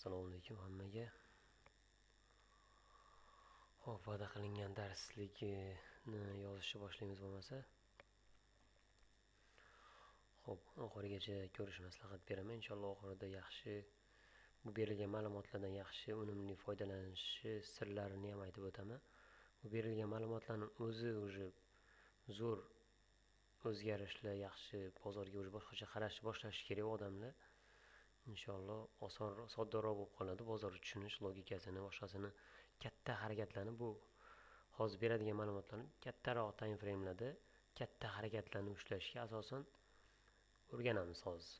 Assalomu alaykum hammaga. Xo'p, va'da qilingan darslikni yozishni boshlaymiz bo'lmasa. Xo'p, oxirigacha ko'rish maslahat beraman. Inshaalloh oxirida yaxshi bu berilgan ma'lumotlardan yaxshi, unumli foydalanishi sirlarini ham aytib o'taman. Bu berilgan ma'lumotlarning o'zi zo'r o'zgarishlar, yaxshi bozorga boshqacha qarashni boshlashi kerak odamlar. Inshaalloh oson, soddaroq bo'lib qoladi bozorni tushunish logikasini, boshqasini katta harakatlarni bu hozir beradigan ma'lumotlarni kattaroq time framelarda katta harakatlarni ushlashga asosan o'rganamiz hozir.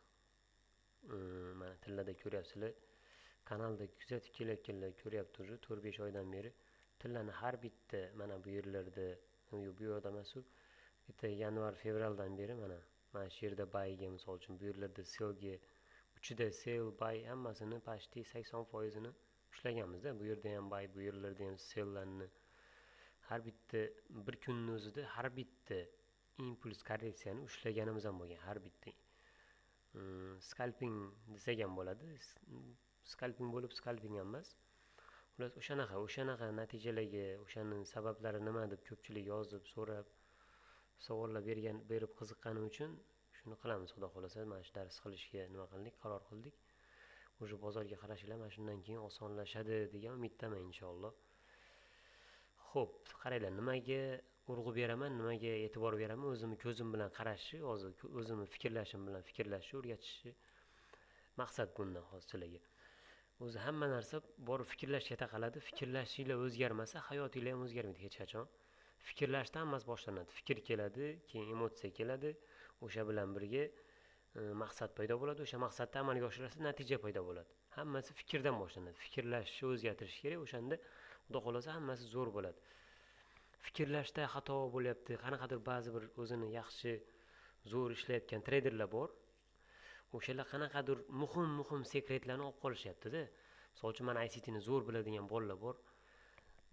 Mana tillarda ko'ryapsizlar. Kanalda kuzatib kelayotganlar ko'ryapti уже 4-5 oydan beri tillarni har bitta mana bu yerlarda, bu yerda emas, bitta yanvar fevraldan beri mana shu yerda bayga misol uchun bu yerlarda selga uchida sel bay hammasini почти 80% ushlaganmiz-da. Bu yerda ham bay, bu yerlarda ham sellarni har bitta bir kunning o'zida har bitta impuls korreksiyani ushlaganimiz ham bo'lgan, har bitta. Skalping desak ham bo'ladi. Skalping bo'lib skalping ham emas. Xullas o'shanaqa natijalarga, o'shaning sabablari nima deb ko'pchilik yozib, so'rab, savollar berib qiziqqani uchun shuni qilamiz. Xudo xolasa mana shu dars qilishga nima qildik, qaror qildik. O'sha bozorga qarashlar mana shundan keyin osonlashadi degan umiddaman inshaalloh. Xo'p, qaranglar, nimaga urg'u beraman, nimaga e'tibor beraman, o'zimni ko'zim bilan qarashni, hozir o'zimni fikrlashim bilan fikrlashni o'rgatishni maqsad bundan hozir sizlarga. O'zi hamma narsa borib fikrlashga taqaladi. Fikrlashinglar o'zgarmasa, hayotinglar ham o'zgarmaydi hech qachon. Fikrlashdan hammasi boshlanadi. Fikr keladi, keyin emotsiya keladi. O'sha bilan birga maqsad paydo bo'ladi. O'sha maqsadni amalga oshirsa, natija paydo bo'ladi. Hammasi fikrdan boshlanadi. Fikrlashni o'zgartirish kerak. O'shanda xudo xolasa hammasi zo'r bo'ladi. Fikrlashda xato bo'lyapti. Qanaqadir ba'zi bir o'zini yaxshi zo'r ishlayotgan treyderlar bor. O'shalar qanaqadir muhim sekretlarni olib qolishyapti-da. Misol uchun mana ICT ni zo'r biladigan bolalar bor.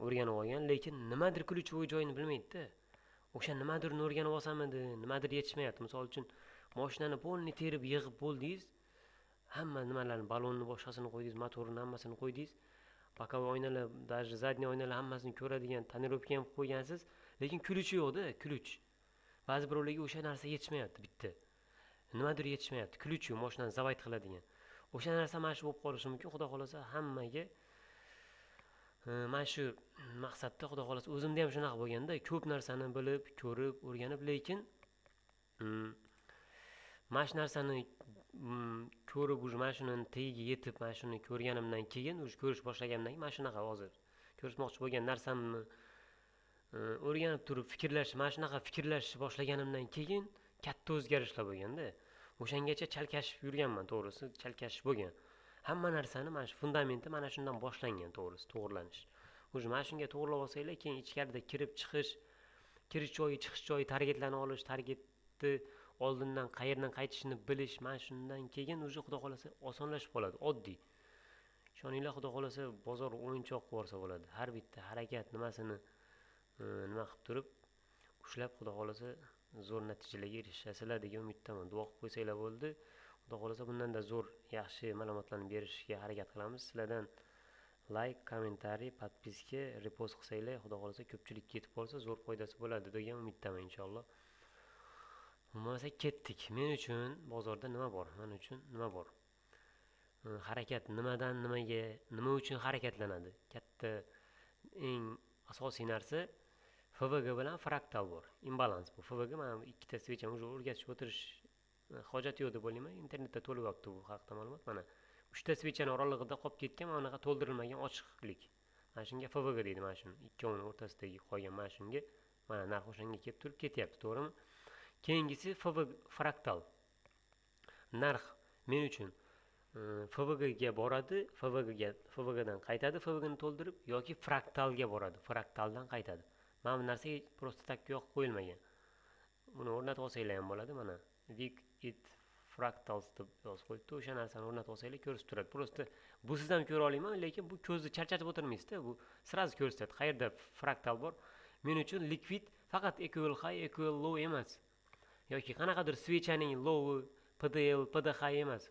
O'rganib olgan, lekin nimadir ключевой joyini bilmaydi-da. O'sha nimadirni o'rganib olsamidi, nimadir yetishmayapti. Misol uchun mashinani polni terib yig'ib bo'ldingiz. Hamma nimalarni, balonni boshqasini qo'ydingiz, motorni hammasini qo'ydingiz. Bokovoy oynalar, даже задний oynalar hammasini ko'radigan tonirovka ham qo'ygansiz, lekin ключi yo'qda, ключ. Ba'zi birovlarga o'sha narsa yetishmayapti bitta. Nimadir yetishmayapti. Ключ yo'q, mashinani zavayt qiladigan. O'sha narsa mana shu bo'lib qolishi mumkin. Xudo xolasa hammaga mana shu maqsadda xudo xolasa o'zimda ham shunaqa bo'lganda, ko'p narsani bilib, ko'rib, o'rganib, lekin mana shu narsani ko'rib, mana shuni tagiga yetib, mana shuni ko'rganimdan keyin, ko'rish boshlaganimdan keyin mana shunaqa hozir ko'rsatmoqchi bo'lgan narsamni o'rganib turib mana shunaqa fikrlashni boshlaganimdan keyin katta o'zgarishlar bo'lganda, o'shangacha chalkashib yurganman, to'g'risi, chalkashish bo'lgan. Hamma narsani mana shu fundamenti mana shundan boshlangan, to'g'risi, to'g'rilanish. O'sha mana shunga to'g'rilab olsanglar, keyin ichkarida kirib chiqish, kirish joyi, chiqish joyi, targetlarni olish, targetni oldindan qayerdan qaytishini bilish, mana shundan keyin o'sha xudo xolasa osonlashib qoladi, oddiy. Ishoninglar, xudo xolasa bozor o'yinchoq qilib yuborsa bo'ladi. Har bitta harakat nimasini nima qilib turib, ushlab xudo xolasa zo'r natijalarga erishasizlar degan umiddaman. Duo qilib qo'ysanglar bo'ldi. Xudo xolasa bundan-da zo'r, yaxshi ma'lumotlarni berishga harakat qilamiz. Sizlardan like, kommentariy, podpiska, repost qilsanglar, xudo xolasa ko'pchilikka yetib qolsa, zo'r foydasi bo'ladi degan umiddaman inshaalloh. Bo'lmasa ketdik. Men uchun bozorda nima bor? Men uchun nima bor? Harakat nimadan nimaga, nima uchun harakatlanadi? Katta eng asosiy narsa FVG bilan fraktal bor. Imbalans bu. FVG mana ikkita svechani уже o'rgatib o'tirish hojat yo'q deb o'ylayman. Internetda to'lib yotibdi bu haqda ma'lumot. Mana 3 ta svechani oralig'ida qolib ketgan mana bunaqa to'ldirilmagan ochiqlik. Mana shunga FVG deydi, mana shuni. Ikkovining o'rtasidagi qolgan mana shunga mana narx o'shanga kelib turib ketyapti, to'g'rimi? Keyingisi FVG fraktal. Narx men uchun FVG ga boradi, FVG dan qaytadi, FVG ni to'ldirib yoki fraktalga boradi, fraktaldan qaytadi. Mana bu narsaga просто tak yo'q qo'yilmagan. Buni o'rnatib olsanglar ham bo'ladi, mana Week it fractals deb yozib qo'yibdi. O'sha narsani o'rnatib olsanglar ko'rsatib turadi. Просто bu siz ham ko'ra olmayman, lekin bu ko'zni charchatib o'tirmaysiz-da, bu sirazi ko'rsatadi. Qayerda fraktal bor? Men uchun liquid faqat equal high, equal low emas. Yoki qanaqadir svechaning low, PDL, PDH emas.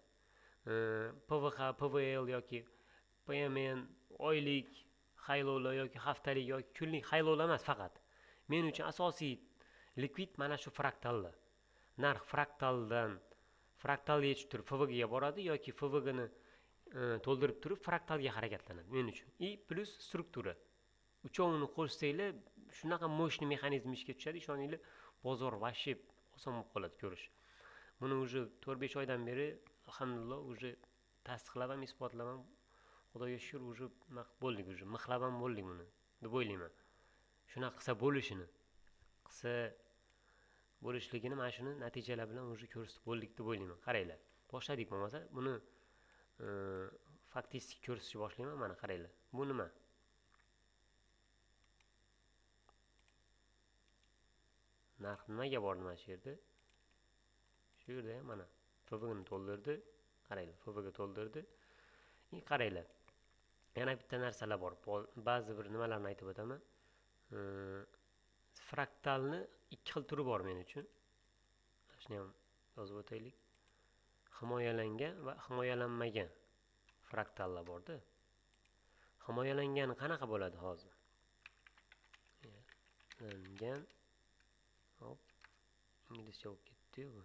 PVH, PVL yoki men oylik haylovlar yoki haftalik yoki kunlik haylovlar emas faqat. Men uchun asosiy likvid mana shu fraktallar. Narx fraktalga yetib turib FVG ga boradi yoki FVG ni to'ldirib turib fraktalga harakatlanadi men uchun. Plus struktura. Uchovini qo'shsanglar shunaqa mo'shni mexanizm ishga tushadi, ishoninglar, bozor vashib oson bo'lib qoladi ko'rish. Buni уже 4-5 oydan beri alhamdulillah уже tasdiqlab ham isbotlab ham Xudoga shukr уже bo'ldik, уже mixlab ham bo'ldik buni deb o'ylayman. Shunaqa qilsa bo'lishligini mana shuni natijalar bilan уже ko'rsatib bo'ldik deb o'ylayman. Qaranglar. Boshladik bo'lmasa buni faktistik ko'rsatishni boshlayman. Mana qaranglar. Bu nima? Narx nimaga bordi mana shu yerda? Shu yerda ham mana FVG ni to'ldirdi. Qaranglar, FVG to'ldirdi. Qaranglar. Yana bitta narsalar bor. Ba'zi bir nimalarni aytib o'taman. Fraktalni ikki xil turi bor men uchun. Shuni ham yozib o'taylik. Himoyalangan va himoyalanmagan fraktallar bor-da. Himoyalangani qanaqa bo'ladi hozir? Hop. İngilizce bo'lib ketdi-yu bu.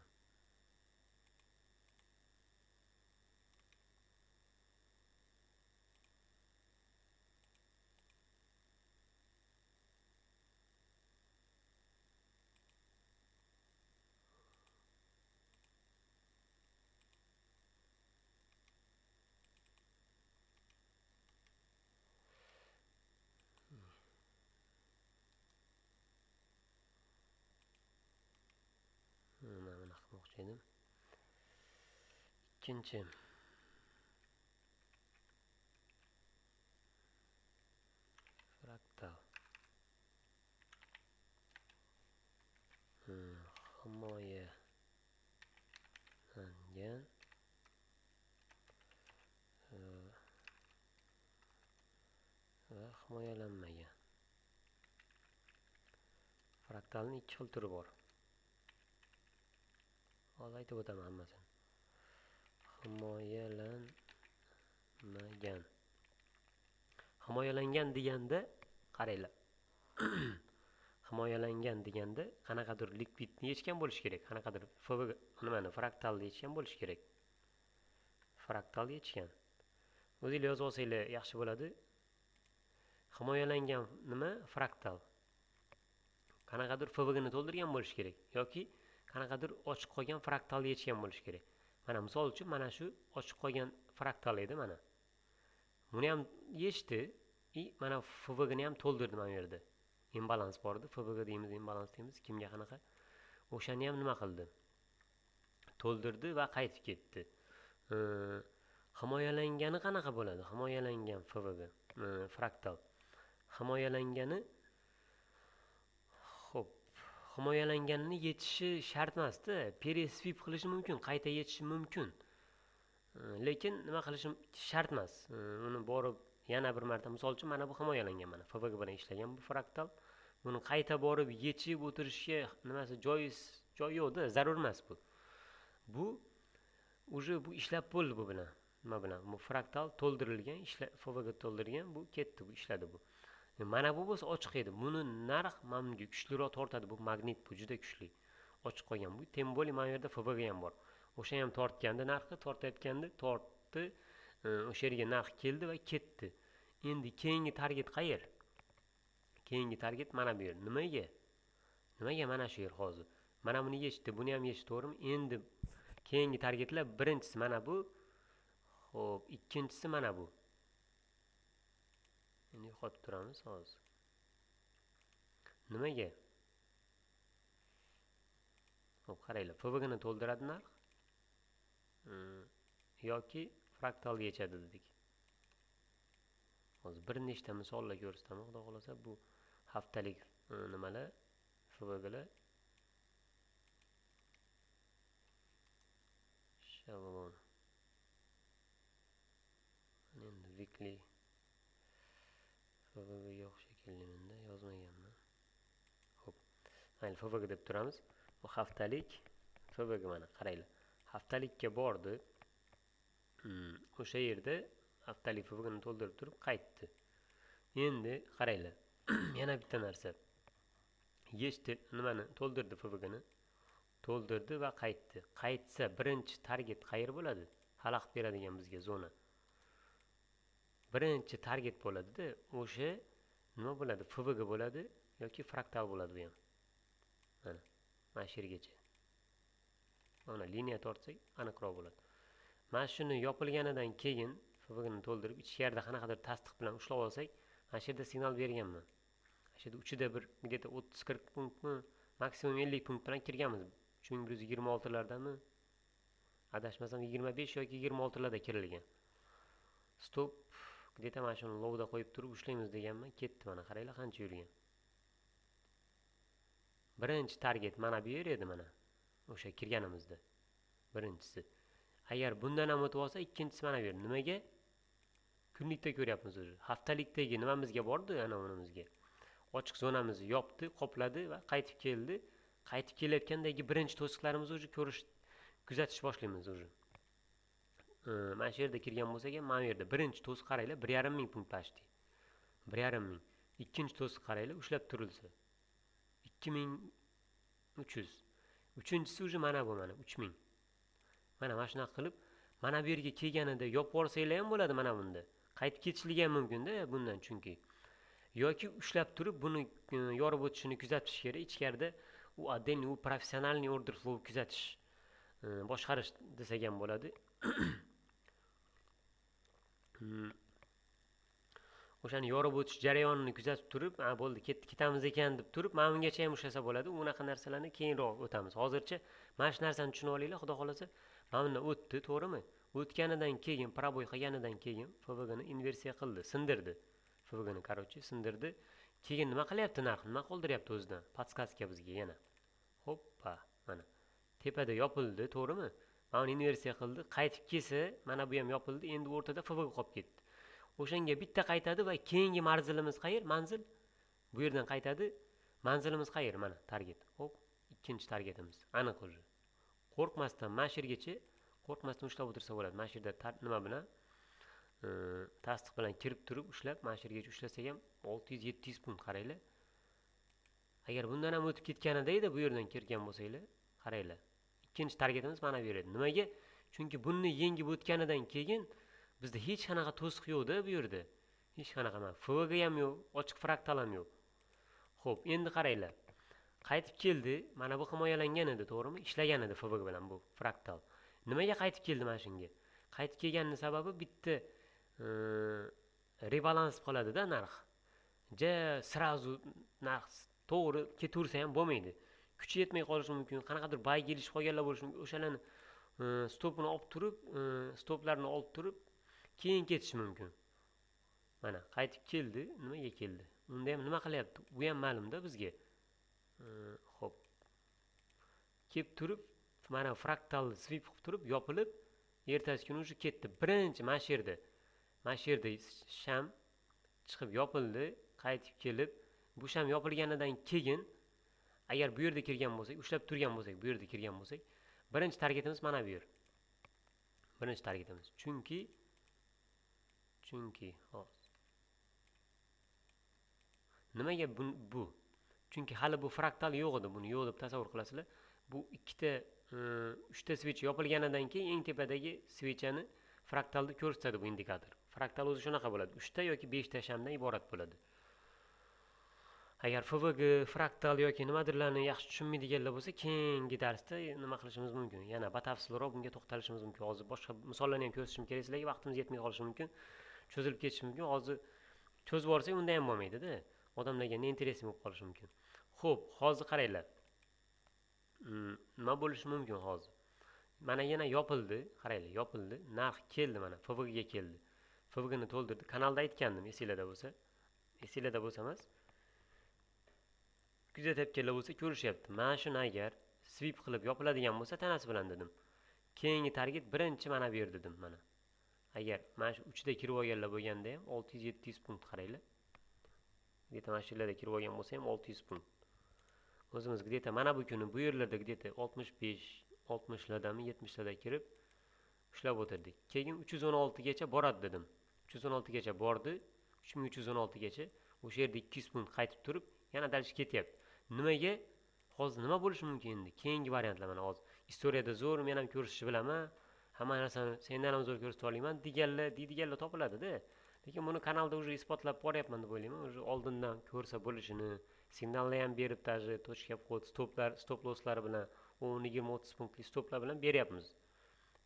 Mana qilmoqchi edim. Ikkinchi fraktal. Himoyalangan va himoyalanmagan. Fraktalning ikki xil turi bor. Hozir aytib o'taman hammasini. Himoyalanmagan. Himoyalangan deganda qaranglar. Himoyalangan deganda qanaqadir likvidni yechgan bo'lish kerak. Qanaqadir FVG nimani fraktalni yechgan bo'lish kerak. Fraktal yechgan. O'zingizlar yozib olsanglar yaxshi bo'ladi. Himoyalangan nima? Fraktal. Qanaqadir FVG ni to'ldirgan bo'lish kerak yoki qanaqadir ochiq qolgan fraktalni yechgan bo'lish kerak. Mana misol uchun mana shu ochiq qolgan fraktal edi mana. Buni ham yechdi. Mana FVG ni ham to'ldirdi mana bu yerda. Imbalans bor edi. FVG deymiz, imbalans deymiz. Kimga qanaqa? O'shani ham nima qildi? To'ldirdi va qaytib ketdi. Himoyalangani qanaqa bo'ladi? Himoyalangan FVG, fraktal. Himoyalangani himoyalanganini yechishi shart emas-da. Peresvip qilishi mumkin, qayta yechishi mumkin. Lekin nima qilishim shart emas. Uni borib yana bir marta misol uchun mana bu himoyalangan mana FVG bilan ishlagan bu fraktal. Buni qayta borib yechib o'tirishga nimasi joy yo'q-da, zarur emas bu. Bu уже bu ishlab bo'ldi bu bilan. Nima bilan? Bu fraktal to'ldirilgan, FVG to'ldirgan, bu ketdi, bu ishladi bu. Mana bu bo'lsa ochiq edi. Buni narx mamga kuchliroq tortadi. Bu magnit, bu juda kuchli. Ochiq qolgan bu. Tem bo'li mana yerda FVG ham bor. O'sha ham tortganda narxni tortayotganda tortdi. O'sha yerga narx keldi va ketdi. Endi keyingi target qayer? Keyingi target mana bu yer. Nimaga? Nimaga mana shu yer hozir? Mana buni yechdi, buni ham yechdi, to'g'rimi? Endi keyingi targetlar birinchisi mana bu. Xo'p, ikkinchisi mana bu. Endi yo'qotib turamiz hozir. Nimaga? Xo'p, qaranglar, FVG ni to'ldiradi narx yoki fraktalga yechadi dedik. Hozir bir nechta misollar ko'rsataman, xudo xolasa bu haftalik nimalar, FVGlar. Shablon. Endi weekly FVG yo'q shekilli menda yozmaganman. Xo'p. Mayli, FVG deb turamiz. Bu haftalik FVG mana qaranglar. Haftalikka bordi. O'sha yerda haftalik FVG'ni to'ldirib turib qaytdi. Endi qaranglar. Yana bitta narsa. Yechdi, nimani to'ldirdi FVG'ni. To'ldirdi va qaytdi. Qaytsa, birinchi target qayer bo'ladi? Xalaqit beradigan bizga zona. Birinchi target bo'ladi-da, o'sha nima bo'ladi? FVG bo'ladi yoki fraktal bo'ladi bu ham. Mana shu yergacha. Mana liniya tortsak, aniqroq bo'ladi. Mana shuni yopilganidan keyin FVG'ni to'ldirib, ichkarida qanaqadir tasdiq bilan ushlab olsak, mana shu yerda signal berganman. Mana shu yerda uchida bir где-то 30-40 punktmi, maksimum 50 punkt bilan kirganmiz. 3126 lardami? Adashmasam 25 yoki 26 larda kirilgan. Stop где-то mana shuni lovda qo'yib turib ushlaymiz deganman, ketdi mana qaranglar qancha yurgan. Birinchi target mana bu yer edi mana. O'sha kirganimizda. Birinchisi. Agar bundan ham o'tib olsa, ikkinchisi mana bu yer. Nimaga? Kunlikda ko'ryapmiz o'zi. Haftalikdagi nimamizga bordi, ana unimizga. Ochiq zonamizni yopdi, qopladi va qaytib keldi. Qaytib kelayotgandagi birinchi to'siqlarimizni o'zi ko'rish, kuzatish boshlaymiz o'zi. Mana shu yerda kirgan bo'lsa ham, mana bu yerda birinchi to'siq qaranglar, 1,5 ming punkt pashti. 1,5 ming. Ikkinchi to'siq qaranglar, ushlab turilsa. 2300. Uchinchisi o'zi mana bu mana 3000. Mana shunaqa qilib, mana bu yerga kelganida yopib olsanglar ham bo'ladi mana bunda. Qaytib ketishligi ham mumkin-da bundan chunki. Yoki ushlab turib buni yorib o'tishini kuzatish kerak. Ichkarida u отдельный, u professionalniy order flow kuzatish, boshqarish desak ham bo'ladi. O'shani yorib o'tish jarayonini kuzatib turib, bo'ldi, ketamiz ekan deb turib, mana bungacha ham ushlasa bo'ladi. Unaqa narsalarni keyinroq o'tamiz. Hozircha mana shu narsani tushunib olinglar, xudo xolasa. Mana bundan o'tdi, to'g'rimi? O'tganidan keyin, proboy qilganidan keyin FVG'ni inversiya qildi, sindirdi. FVG'ni, короче, sindirdi. Keyin nima qilyapti narx? Nima qoldiryapti o'zidan? Podskazka bizga yana. Hoppa, mana. Tepada yopildi, to'g'rimi? Mana uni inversiya qildi, qaytib kelsa, mana bu ham yopildi, endi o'rtada FVG qolib ketdi. O'shanga bitta qaytadi va keyingi manzilimiz qayer? Manzil bu yerdan qaytadi. Manzilimiz qayer? Mana target. Hop, ikkinchi targetimiz. Aniq o'zi. Qo'rqmasdan mana shu yergacha, qo'rqmasdan ushlab o'tirsa bo'ladi. Mana shu yerda nima bilan? Tasdiq bilan kirib turib ushlab, mana shu yergacha ushlasak ham 600-700 punkt qaranglar. Agar bundan ham o'tib ketganida edi, bu yerdan kirgan bo'lsanglar, qaranglar. Ikkinchi targetimiz mana bu yer edi. Nimaga? Chunki buni yengib o'tganidan keyin bizda hech qanaqa to'siq yo'q-da bu yerda. Hech qanaqa mana FVG ham yo'q, ochiq fraktal ham yo'q. Xo'p, endi qaranglar. Qaytib keldi. Mana bu himoyalangan edi, to'g'rimi? Ishlagan edi FVG bilan bu fraktal. Nimaga qaytib keldi mana shunga? Qaytib kelganining sababi bitta rebalans qoladi-da narx. Srazu narx to'g'ri ketaversa ham bo'lmaydi. Kuchi yetmay qolishi mumkin, qanaqadir bay kelish qolganlar bo'lishi mumkin. O'shalarni stopini olib turib, stoplarni olib turib, keyin ketishi mumkin. Mana qaytib keldi, nimaga keldi? Unda ham nima qilyapti? Bu ham ma'lum-da bizga. Xo'p. Kelib turib, mana fraktal sweep qilib turib, yopilib, ertasi kuni o'sha ketdi. Birinchi mana shu yerda sham chiqib yopildi, qaytib kelib, bu sham yopilganidan keyin agar bu yerda kirgan bo'lsak, ushlab turgan bo'lsak, bu yerda kirgan bo'lsak, birinchi targetimiz mana bu yer. Birinchi targetimiz. Chunki hozir nimaga bu? Chunki hali bu fraktal yo'q edi, buni yo'q deb tasavvur qilasizlar. Bu ikkita, uchta switch yopilganidan keyin eng tepadagi switchani fraktalda ko'rsatadi bu indikator. Fraktal o'zi shunaqa bo'ladi. 3 ta yoki 5 ta shamdan iborat bo'ladi. Agar FVG, fraktal yoki nimadirlarni yaxshi tushunmaydiganlar bo'lsa, keyingi darsda nima qilishimiz mumkin? Yana batafsilroq bunga to'xtalishimiz mumkin. Hozir boshqa misollarni ham ko'rsatishim kerak sizlarga, vaqtimiz yetmay qolishi mumkin. Cho'zilib ketishi mumkin. Hozir cho'zib olsak, unda ham bo'lmaydi-da. Odamlarga ne interesi bo'lib qolishi mumkin. Xo'p, hozir qaranglar. Nima bo'lishi mumkin hozir? Mana yana yopildi, qaranglar, yopildi. Narx keldi mana, FVG ga keldi. FVG ni to'ldirdi. Kanalda aytgandim, esinglarda bo'lsa. Esinglarda bo'lsa emas. Kuzatayotganlar bo'lsa ko'rishyapti. Mana shuni agar sweep qilib yopiladigan bo'lsa, tanasi bilan dedim. Keyingi target birinchi mana bu yer dedim mana. Agar mana shu 3 da kirib olganlar bo'lganda ham 600-700 punkt qaranglar. Где-то mana shu yerlarda kirib olgan bo'lsa ham 600 punkt. O'zimiz где-то mana bu kuni bu yerlarda где-то 65-60 lardami 70 larda kirib ushlab o'tirdik. Keyin 316 gacha boradi dedim. 316 gacha bordi. 3316 gacha. O'sha yerda 200 punt qaytib turib, yana dalish ketyapti. Nimaga? Hozir nima bo'lishi mumkin endi? Keyingi variantlar mana hozir. Istoriyada zo'r, men ham ko'rishni bilaman. Hamma narsani sendan ham zo'r ko'rsatib olayman deydiganlar topiladi-da. Lekin buni kanalda уже isbotlab boryapman deb o'ylayman. Уже oldindan ko'rsa bo'lishini, signallar ham berib даже точка вход, stop losslar bilan 10, 20, 30 punktli stoplar bilan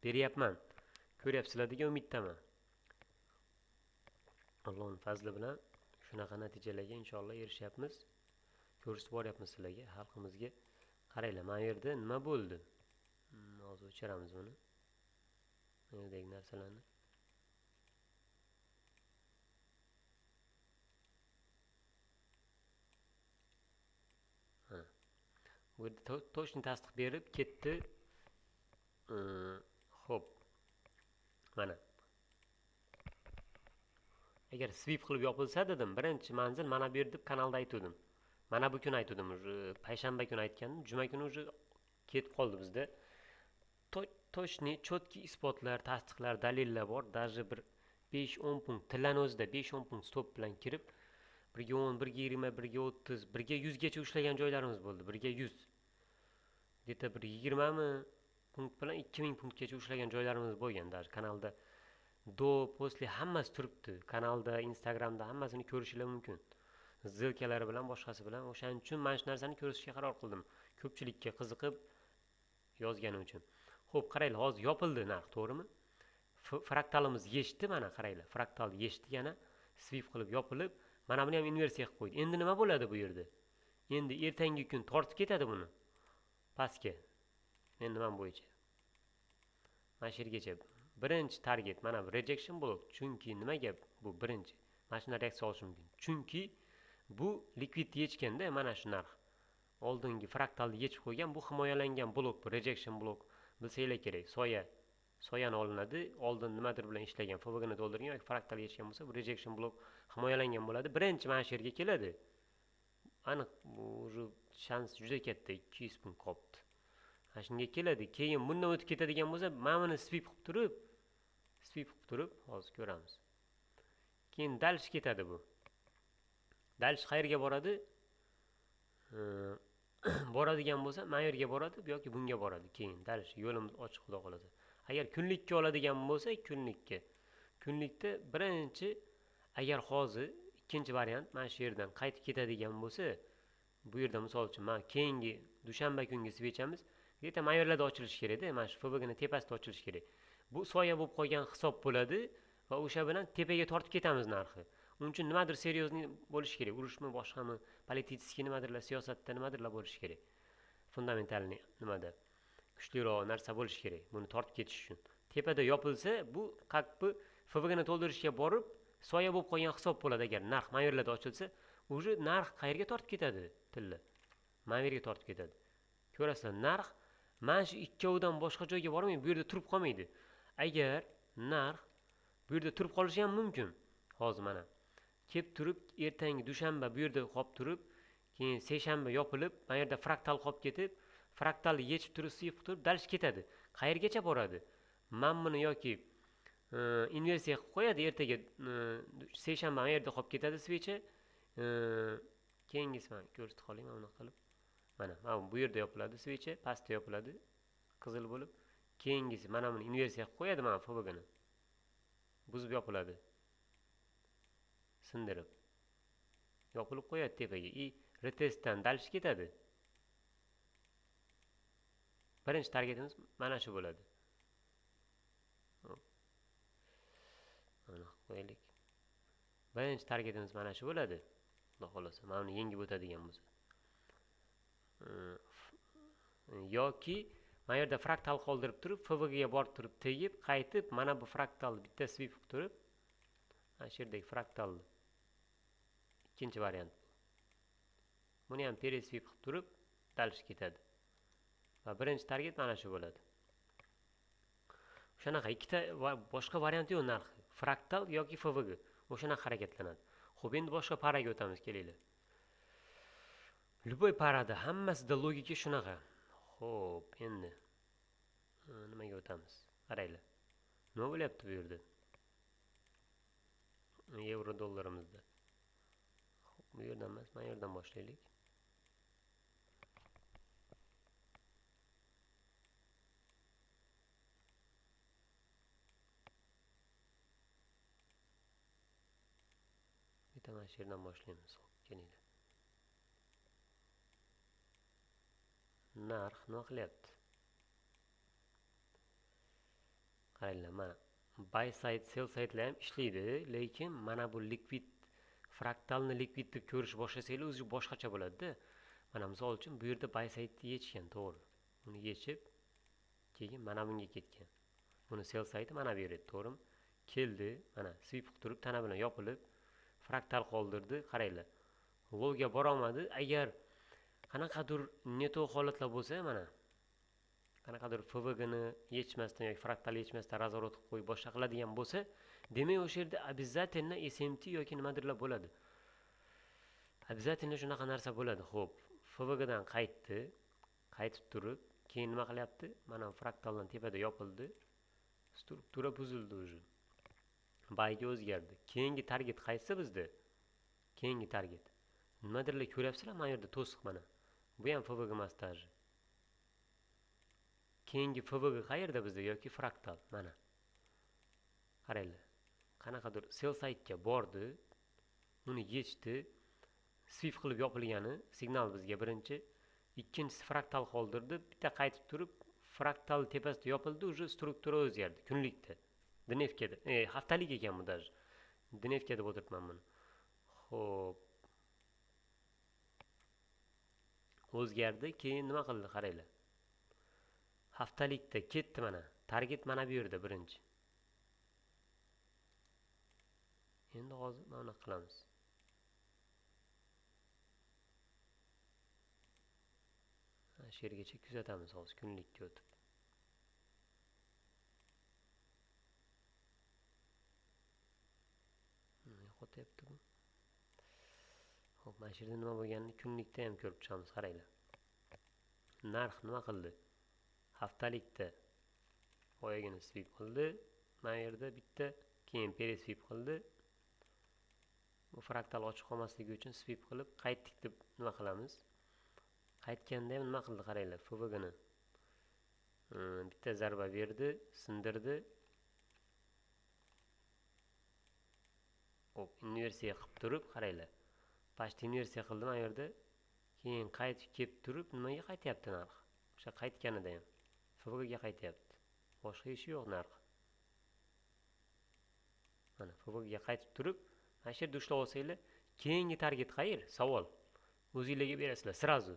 beryapman. Ko'ryapsizlar degan umiddaman. Allohning fazli bilan shunaqa natijalarga inshaalloh erishyapmiz. Ko'rsatib boryapmiz sizlarga, xalqimizga. Qaranglar, mana bu yerda nima bo'ldi? Hozir o'chiramiz buni. Bu yerdagi narsalarni. Bu yerda точно tasdiq berib ketdi. Xo'p. Mana. Agar sweep qilib yopilsa dedim, birinchi manzil mana bu yer deb kanalda aytdim. Mana bu kun aytdim, payshanba kuni aytgandim, juma kuni уже ketib qoldi bizda. Точный, четкий isbotlar, tasdiqlar, dalillar bor. Даже bir 5-10 punkt tillan o'zida 5-10 punkt stop bilan kirib, 1.10, 1.20, 1.30, 1.100 gacha ushlagan joylarimiz bo'ldi. 1.100. Где-то 1.20 mi punkt bilan 2000 punktgacha ushlagan joylarimiz bo'lgan. Даже kanalda do, после hammasi turibdi. Kanalda, Instagramda hammasini ko'rishingiz mumkin. Zilkalari bilan boshqasi bilan. O'shaning uchun men shu narsani ko'rishga qaror qildim. Ko'pchilikka qiziqib yozganim uchun. Xo'p, qaranglar, hozir yopildi narx, to'g'rimi? Fraktalimiz yechdi, mana qaranglar. Fraktal yechdi yana sweep qilib yopilib, mana buni ham inversiya qilib qo'ydi. Endi nima bo'ladi bu yerda? Endi ertangi kun tortib ketadi buni. Pastga. Endi men bo'yicha. Mana shu yergacha birinchi target mana bu rejection block. Chunki nimaga bu birinchi? Mana shunday reaksiya olish mumkin. Chunki bu likvid yechganda mana shu narx. Oldingi fraktalni yechib qo'ygan, bu himoyalangan blok, bu rejection block. Bilsanglar kerak, soyani olinadi, oldin nimadir bilan ishlagan, FVG ni to'ldirgan yoki fraktal yechgan bo'lsa, bu rejection block himoyalangan bo'ladi. Birinchi mana shu yerga keladi. Aniq, bu shans juda katta, 200 punt qopti. Mana shunga keladi. Keyin bundan o'tib ketadigan bo'lsa, mana buni sweep qilib turib, hozir ko'ramiz. Keyin dalish ketadi bu. Dalish qayerga boradi? Boradigan bo'lsa, mana yerga boradi yoki bunga boradi. Keyin dalish yo'limiz ochiq, xudo xolasa. Agar kunlikka oladigan bo'lsa, kunlikda birinchi, agar hozir ikkinchi variant mana shu yerdan qaytib ketadigan bo'lsa, bu yerda misol uchun mana keyingi dushanba kungi svechamiz где-то mana yerlarda ochilishi kerak-da, mana shu FVG ni tepasida ochilishi kerak. Bu soya bo'lib qolgan hisob bo'ladi va o'sha bilan tepaga tortib ketamiz narxi. Uning uchun nimadir seriozniy bo'lishi kerak. Urushmi, boshqami, politiskiy nimadirlar, siyosatda nimadirlar bo'lishi kerak. Fundamentalni nimada kuchliroq narsa bo'lishi kerak. Buni tortib ketish uchun. Tepada yopilsa, bu qaqbi FVG ni to'ldirishga borib, soya bo'lib qolgan hisob bo'ladi. Agar narx mana yerlarda ochilsa, уже narx qayerga tortib ketadi? Tilla. Mana yerga tortib ketadi. Ko'rasizlar, narx mana shu ikkovidan boshqa joyga bormaydi, bu yerda turib qolmaydi. Agar narx bu yerda turib qolishi ham mumkin. Hozir mana kelib turib, ertangi dushanba bu yerda qolib turib, keyin seshanba yopilib, mana yerda fraktal qolib ketib, fraktalni yechib turib, sweep turib, dalish ketadi. Qayergacha boradi? Men buni yoki inversiya qilib qo'yadi, ertaga seshanba mana yerda qolib ketadi svecha. Keyingisi men ko'rsatib qolayman uni qilib. Mana bu yerda yopiladi svecha, pastda yopiladi, qizil bo'lib. Keyingisi mana buni inversiya qilib qo'yadi, mana FVG ni. Buzib yopiladi. Sindirib. Yopilib qo'yadi tepaga. Retestdan dalish ketadi. Birinchi targetimiz mana shu bo'ladi. Mana qo'yaylik. Birinchi targetimiz mana shu bo'ladi. Xudo xolasa, mana uni yengib o'tadigan bo'lsa. Yoki mana yerda fraktal qoldirib turib, FVG ga borib turib, tegib, qaytib, mana bu fraktalni bitta sweep qilib turib, mana shu yerdagi fraktalni ikkinchi variant. Buni ham peresweep qilib turib, dalish ketadi. Va birinchi target mana shu bo'ladi. O'shanaqa ikkita boshqa variant yo'q narxi. Fraktal yoki FVG. O'shanaqa harakatlanadi. Xo'p, endi boshqa paraga o'tamiz, kelinglar. Любой parada hammasida logika shunaqa. Xo'p, endi nimaga o'tamiz? Qaranglar. Nima bo'lyapti bu yerda? Yevro dollarimizda. Bu yerdan emas, mana yerdan boshlaylik. Bitta mana shu yerdan boshlaymiz. Kelinglar. Narx nima qilyapti? Qaranglar, mana buy side, sell sidelar ham ishlaydi, lekin mana bu likvid, fraktalni likvid deb ko'rish boshlasangiz o'zi boshqacha bo'ladi-da. Mana misol uchun bu yerda buy side'ni yechgan, to'g'ri. Uni yechib, keyin mana bunga ketgan. Buni sell side mana bu yer edi, to'g'rimi? Keldi, mana sweep qilib turib, tana bilan yopilib, fraktal qoldirdi. Qaranglar. Lowga bora olmadi. Agar qanaqadir neto holatlar bo'lsa, mana qanaqadir FVGni yechmasdan yoki fraktal yechmasdan razворот qilib qo'yib boshqa qiladigan bo'lsa, demak o'sha yerda обязательно SMT yoki nimadirlar bo'ladi. Обязательно shunaqa narsa bo'ladi. Xo'p, FVGdan qaytdi. Qaytib turib, keyin nima qilyapti? Mana fraktaldan tepada yopildi. Struktura buzildi o'zi. Bayga o'zgardi. Keyingi target qaysi bizda? Keyingi target. Nimadirlar ko'ryapsizlar? Mana yerda to'siq mana. Bu ham FVG mastaji. Keyingi FVG qayerda bizda yoki fraktal? Mana. Qaranglar. Qanaqadir sell side'ga bordi. Uni yechdi. Sweep qilib yopilgani signal bizga birinchi, ikkinchisi fraktal qoldirdi. Bitta qaytib turib, fraktal tepasida yopildi, uje struktura o'zgardi kunlikda. Dnevkada, haftalik ekan bu даже. Dnevka deb o'tiribman buni. Xo'p. O'zgardi, keyin nima qildi, qaranglar. Haftalikda ketdi mana. Target mana bu yerda birinchi. Endi hozir mana qilamiz. Shu yergacha kuzatamiz hozir kunlikka o'tib. Yo'qotyapti bu. Xo'p, mana shu yerda nima bo'lganini kunlikda ham ko'rib chiqamiz, qaranglar. Narx nima qildi? Haftalikda oyogini sweep qildi. Mana yerda bitta, keyin peri sweep qildi. Bu fraktal ochiq qolmasligi uchun sweep qilib qaytdik deb nima qilamiz? Qaytganda ham nima qildi, qaranglar, FVGni. Bitta zarba berdi, sindirdi. Hop, inversiya qilib turib, qaranglar. Pashta inversiya qildim mana yerda. Keyin qaytib kelib turib, nimaga qaytyapti narx? O'sha qaytganida ham FVGga qaytyapti. Boshqa ishi yo'q narx. Mana FVGga qaytib turib, mana shu yerda ushlab olsanglar, keyingi target qayer? Savol. O'zingizlarga berasizlar sirazu.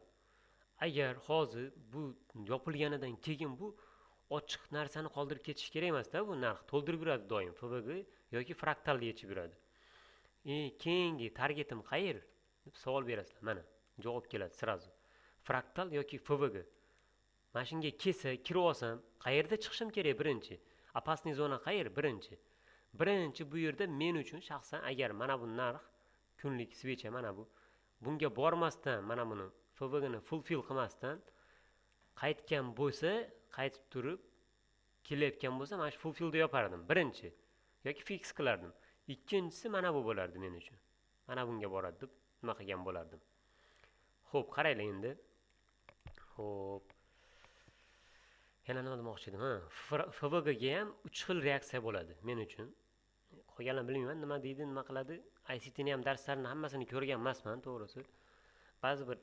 Agar hozir bu yopilganidan keyin bu ochiq narsani qoldirib ketish kerak emas-da, bu narx to'ldirib yuradi doim FVG yoki fraktalni yechib yuradi. Keyingi targetim qayer deb savol berasizlar. Mana javob keladi sirazu. Fraktal yoki FVG. Mana shunga kelsa, kirib olsam, qayerda chiqishim kerak birinchi? Opasniy zona qayer birinchi? Birinchi bu yerda men uchun shaxsan agar mana bu narx kunlik svecha mana bu bunga bormasdan mana buni FVGni fulfill qilmasdan qaytgan bo'lsa, qaytib turib kelayotgan bo'lsa, mana shu fulfillni yopardim birinchi yoki fix qilardim. Ikkinchisi mana bu bo'lardi men uchun. Mana bunga boradi deb nima qilgan bo'lardim. Xo'p, qaraylar endi. Xo'p. Yana nima demoqchi edim? FVG ga ham 3 xil reaksiya bo'ladi men uchun. Qolganlarni bilmayman, nima deydi, nima qiladi. ICT ni ham darslarini hammasini ko'rgan emasman, to'g'risi. Ba'zi bir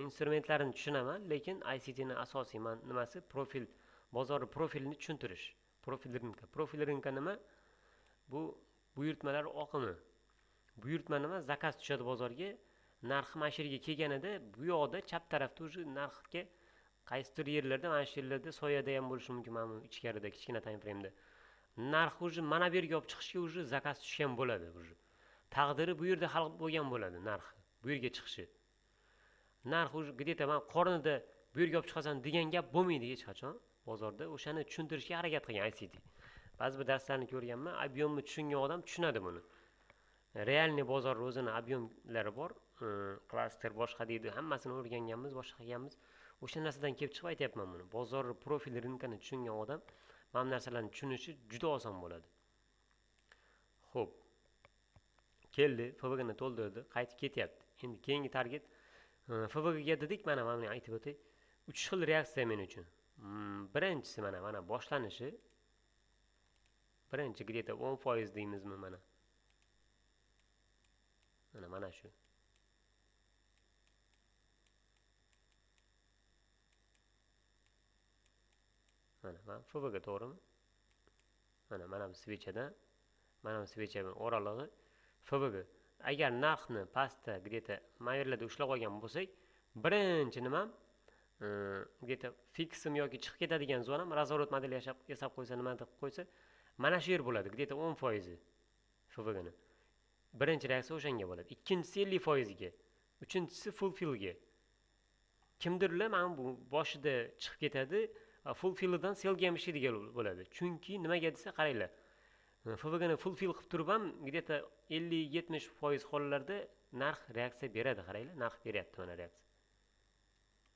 instrumentlarini tushunaman, lekin ICT ni asosiy nimasi profil, bozor profilini tushuntirish. Profil rinka nima? Bu buyurtmalar oqimi. Buyurtma nima? Zakaz tushadi bozorga. Narxi mana shu yerga kelganida, bu yoqda chap tarafda o'sha narxga qaysidir yerlarda, mana shu yerlarda soyada ham bo'lishi mumkin, mana bu ichkarida kichkina time frame'da. Narx o'zi mana bu yerga olib chiqishga o'zi zakaz tushgan bo'ladi o'zi. Taqdiri bu yerda hal bo'lgan bo'ladi narxi. Bu yerga chiqishi. Narx o'zi где-то men qornida bu yerga olib chiqasan degan gap bo'lmaydi hech qachon bozorda. O'shani tushuntirishga harakat qilgan ICT. Ba'zi bir darslarni ko'rganman, obyomni tushungan odam tushunadi buni. Realniy bozor o'zini obyomlari bor, klaster boshqa deydi, hammasini o'rganganmiz, boshqa qilganmiz. O'sha narsadan kelib chiqib aytayapman buni. Bozor profil rinkani tushungan odam mana narsalarni tushunishi juda oson bo'ladi. Xo'p. keldi, FVG'ni to'ldirdi, qaytib ketyapti. Endi keyingi target FVG'ga dedik, mana men aytib o'tay. 3 xil reaksiya men uchun. Birinchisi mana boshlanishi. Birinchi где-то 10% deymizmi mana. Mana shu. Mana FVG to'g'rimi? Mana bu svechadan, mana bu svechaning oralig'i FVG. Agar narxni pastda где-то mayerlarda ushlab olgan bo'lsak, birinchi nimam где-то fiksim yoki chiqib ketadigan zonam razворот model yasab qo'ysa, nima deb qo'ysa, mana shu yer bo'ladi, где-то 10% FVG ni. Birinchi reaksiya o'shanga bo'ladi. Ikkinchisi 50% ga, uchinchisi fulfillga. Kimdirlar mana bu boshida chiqib ketadi, fulfilldan sellga ham ishlaydigan bo'ladi. Chunki nimaga desa, qaranglar. FVG ni fulfill qilib turib ham где-то 50-70% hollarda narx reaksiya beradi, qaranglar, narx beryapti mana reaksiya.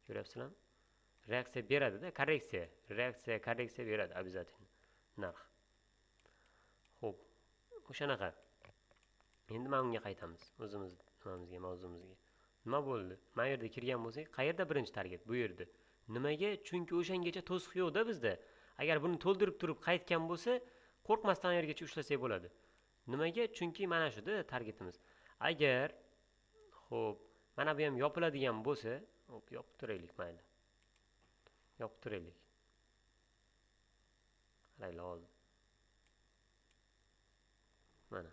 Ko'ryapsizlarmi? Reaksiya beradi-da, reaksiya beradi обязательно narx. Xo'p, o'shanaqa. Endi mana bunga qaytamiz, mavzumizga. Nima bo'ldi? Mana yerda kirgan bo'lsak, qayerda birinchi target? Bu yerda. Nimaga? Chunki o'shangacha to'siq yo'q-da bizda. Agar buni to'ldirib turib qaytgan bo'lsa, qo'rqmasdan yergacha ushlasak bo'ladi. Nimaga? Chunki mana shu-da targetimiz. Agar xo'p, mana bu ham yopiladigan bo'lsa, hop, yopib turaylik, mayli. Yopib turaylik. Qaraylar hozir. Mana.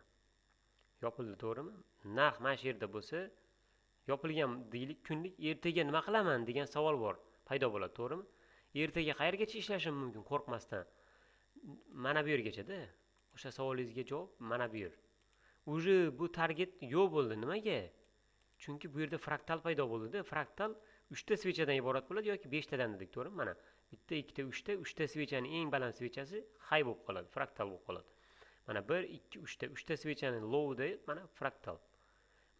Yopildi, to'g'rimi? Narx mana shu yerda bo'lsa, yopilgan deylik, kunlik ertaga nima qilaman degan savol bor, paydo bo'ladi, to'g'rimi? Ertaga qayergacha ishlashim mumkin qo'rqmasdan? Mana bu yergacha-da. O'sha savolingizga javob mana bu yer. Уже bu target yo'q bo'ldi. Nimaga? Chunki bu yerda fraktal paydo bo'ldi-da. Fraktal 3 ta svechadan iborat bo'ladi yoki 5 tadan dedik, to'g'rimi? Mana bitta, ikkita, 3 ta, 3 ta svechaning eng baland svechasi high bo'lib qoladi, fraktal bo'lib qoladi. Mana 1, 2, 3 ta, 3 ta svechaning low-da mana fraktal.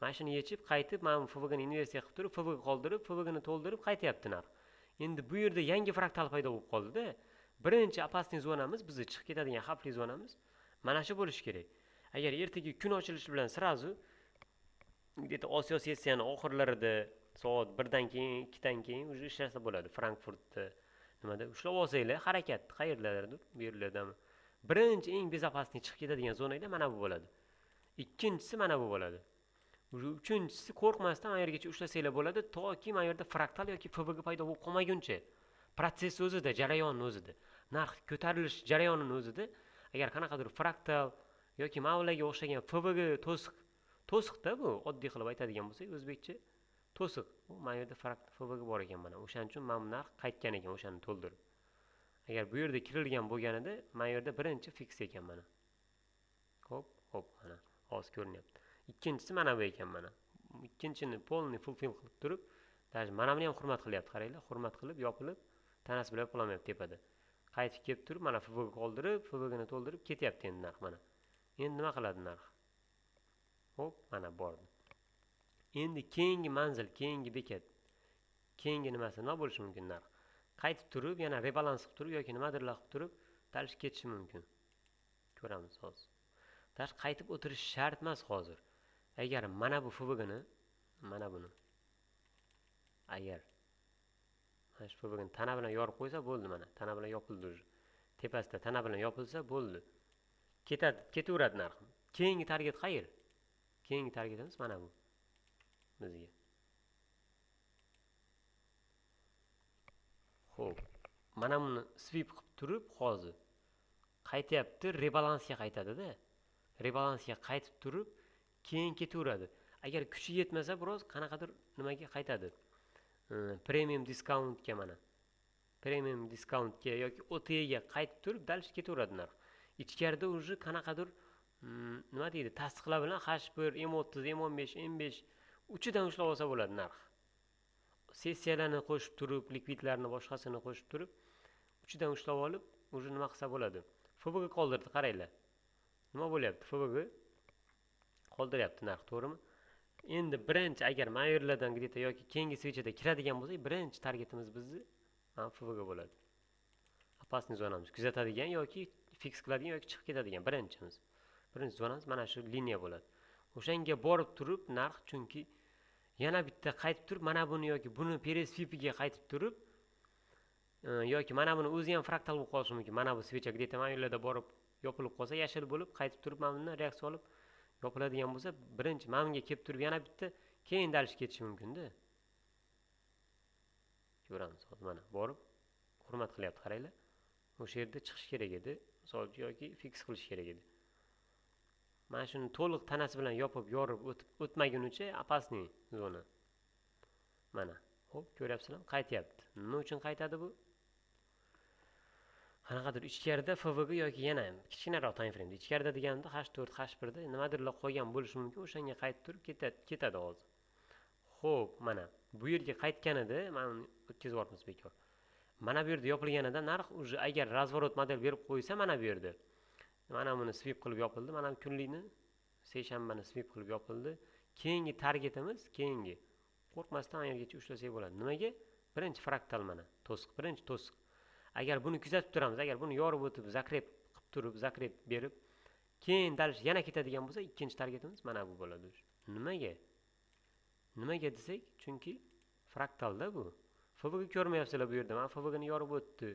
Mana shuni yechib, qaytib, mana FVG ni inversiya qilib turib, FVG qoldirib, FVG ni to'ldirib qaytyapti narx. Endi bu yerda yangi fraktal paydo bo'lib qoldi-da. Birinchi opasniy zonamiz, bizni chiqib ketadigan xavfli zonamiz mana shu bo'lishi kerak. Agar ertaga kun ochilishi bilan srazu где-то Osiyo sessiyani oxirlarida soat 1 dan keyin, 2 dan keyin уже ishlasa bo'ladi. Frankfurtda nimada ushlab olsanglar, harakat qayerlardadir, bu yerlardami. Birinchi eng bezopasniy chiqib ketadigan zonalar mana bu bo'ladi. Ikkinchisi mana bu bo'ladi. Uchinchisi qo'rqmasdan mana yergacha ushlasanglar bo'ladi, toki mana yerda fraktal yoki FVG paydo bo'lib qolmaguncha. Protsess o'zida, jarayonning o'zida, narx ko'tarilish jarayonining o'zida agar qanaqadir fraktal yoki mavlaga o'xshagan FVG to'siqda, bu oddiy qilib aytadigan bo'lsak, o'zbekcha to'siq. Bu mana yerda fraktal FVG bor ekan mana. O'shaning uchun mana bu narx qaytgan ekan o'shani to'ldirib. Agar bu yerda kirilgan bo'lganida, mana yerda birinchi fiks ekan mana. Hop, mana hozir ko'rinyapti. Ikkinchisi mana bu ekan mana. Ikkinchini polni fulfill qilib turib, даже mana buni ham hurmat qilyapti, qaranglar, hurmat qilib, yopilib, tanasi bilan qolamayapti tepada. Qaytib kelib turib, mana FVG qoldirib, FVG ni to'ldirib ketyapti endi narx mana. Endi nima qiladi narx? Hop, mana bordi. Endi keyingi manzil, keyingi bekat, keyingi nimasi nima bo'lishi mumkin narx? Qaytib turib, yana rebalans qilib turib yoki nimadirlar qilib turib, dalish ketishi mumkin. Ko'ramiz hozir. Dash qaytib o'tirish shart emas hozir. Agar mana bu FVG ni, mana buni, agar mana shu FVG ni tana bilan yorib qo'ysa bo'ldi mana. Tana bilan yopildi. Tepasida tana bilan yopilsa bo'ldi. Ketaveradi narx. Keyingi target qayer? Keyingi targetimiz mana bu. Bizga. Xo'p. Mana buni sweep qilib turib hozir qaytyapti, rebalansga qaytadi-da. Rebalansga qaytib turib, keyin ketaveradi. Agar kuchi yetmasa, biroz qanaqadir nimaga qaytadi. Premium discountga mana. Premium discountga yoki OTA ga qaytib turib, dalish ketaveradi narx. Ichkarida уже qanaqadir nima deydi, tasdiqlar bilan H1, M30, M15, M5 uchidan ushlab olsa bo'ladi narx. Sessiyalarni qo'shib turib, likvidlarni boshqasini qo'shib turib, uchidan ushlab olib, уже nima qilsa bo'ladi. FVG qoldirdi, qaranglar. Nima bo'lyapti? FVG qoldiryapti narx, to'g'rimi? Endi birinchi agar mayerlardan где-то yoki keyingi svechada kiradigan bo'lsak, birinchi targetimiz bizni FVG bo'ladi. Opasniy zonamiz kuzatadigan yoki fiks qiladigan yoki chiqib ketadigan birinchimiz. Birinchi zonamiz mana shu liniya bo'ladi. O'shanga borib turib narx, chunki yana bitta qaytib turib mana buni yoki buni peresvipiga qaytib turib yoki mana buni o'zi ham fraktal bo'lib qolishi mumkin. Mana bu svecha где-то mana yerlarda borib yopilib qolsa, yashil bo'lib qaytib turib mana bundan reaksiya olib yopiladigan bo'lsa, birinchi mana bunga kelib turib yana bitta keyin dalish ketishi mumkin-da. Ko'ramiz hozir mana borib hurmat qilyapti, qaranglar. O'sha yerda chiqish kerak edi, misol yoki fiks qilish kerak edi. Mana shuni to'liq tanasi bilan yopib, yorib o'tmagunicha opasniy zona. Mana, xo'p, ko'ryapsizlarmi? Qaytyapti. Nima uchun qaytadi bu? Qanaqadir ichkarida FVG yoki yana kichkinaroq time frame. Ichkarida deganimda H4, H1 da nimadirlar qo'ygan bo'lishi mumkin. O'shanga qaytib turib ketadi hozir. Xo'p, mana bu yerga qaytganida mana o'tkazib yuboramiz bekor. Mana bu yerda yopilganida narx уже agar razvorot model berib qo'ysa mana bu yerda. Mana buni swip qilib yopildi. Mana kunlikni seshanbani swip qilib yopildi. Keyingi targetimiz keyingi. Qo'rqmasdan yergacha ushlasak bo'ladi. Nimaga? Birinchi fraktal mana, to'siq, birinchi to'siq. Agar buni kuzatib turamiz, agar buni yorib o'tib, zakrep qilib turib, zakrep berib, keyin dalish yana ketadigan bo'lsa, ikkinchi targetimiz mana bu bo'ladi. Nimaga? Nimaga desak, chunki fraktalda bu. FVG ko'rmayapsizlar bu yerda. Men FVG ni yorib o'tdi.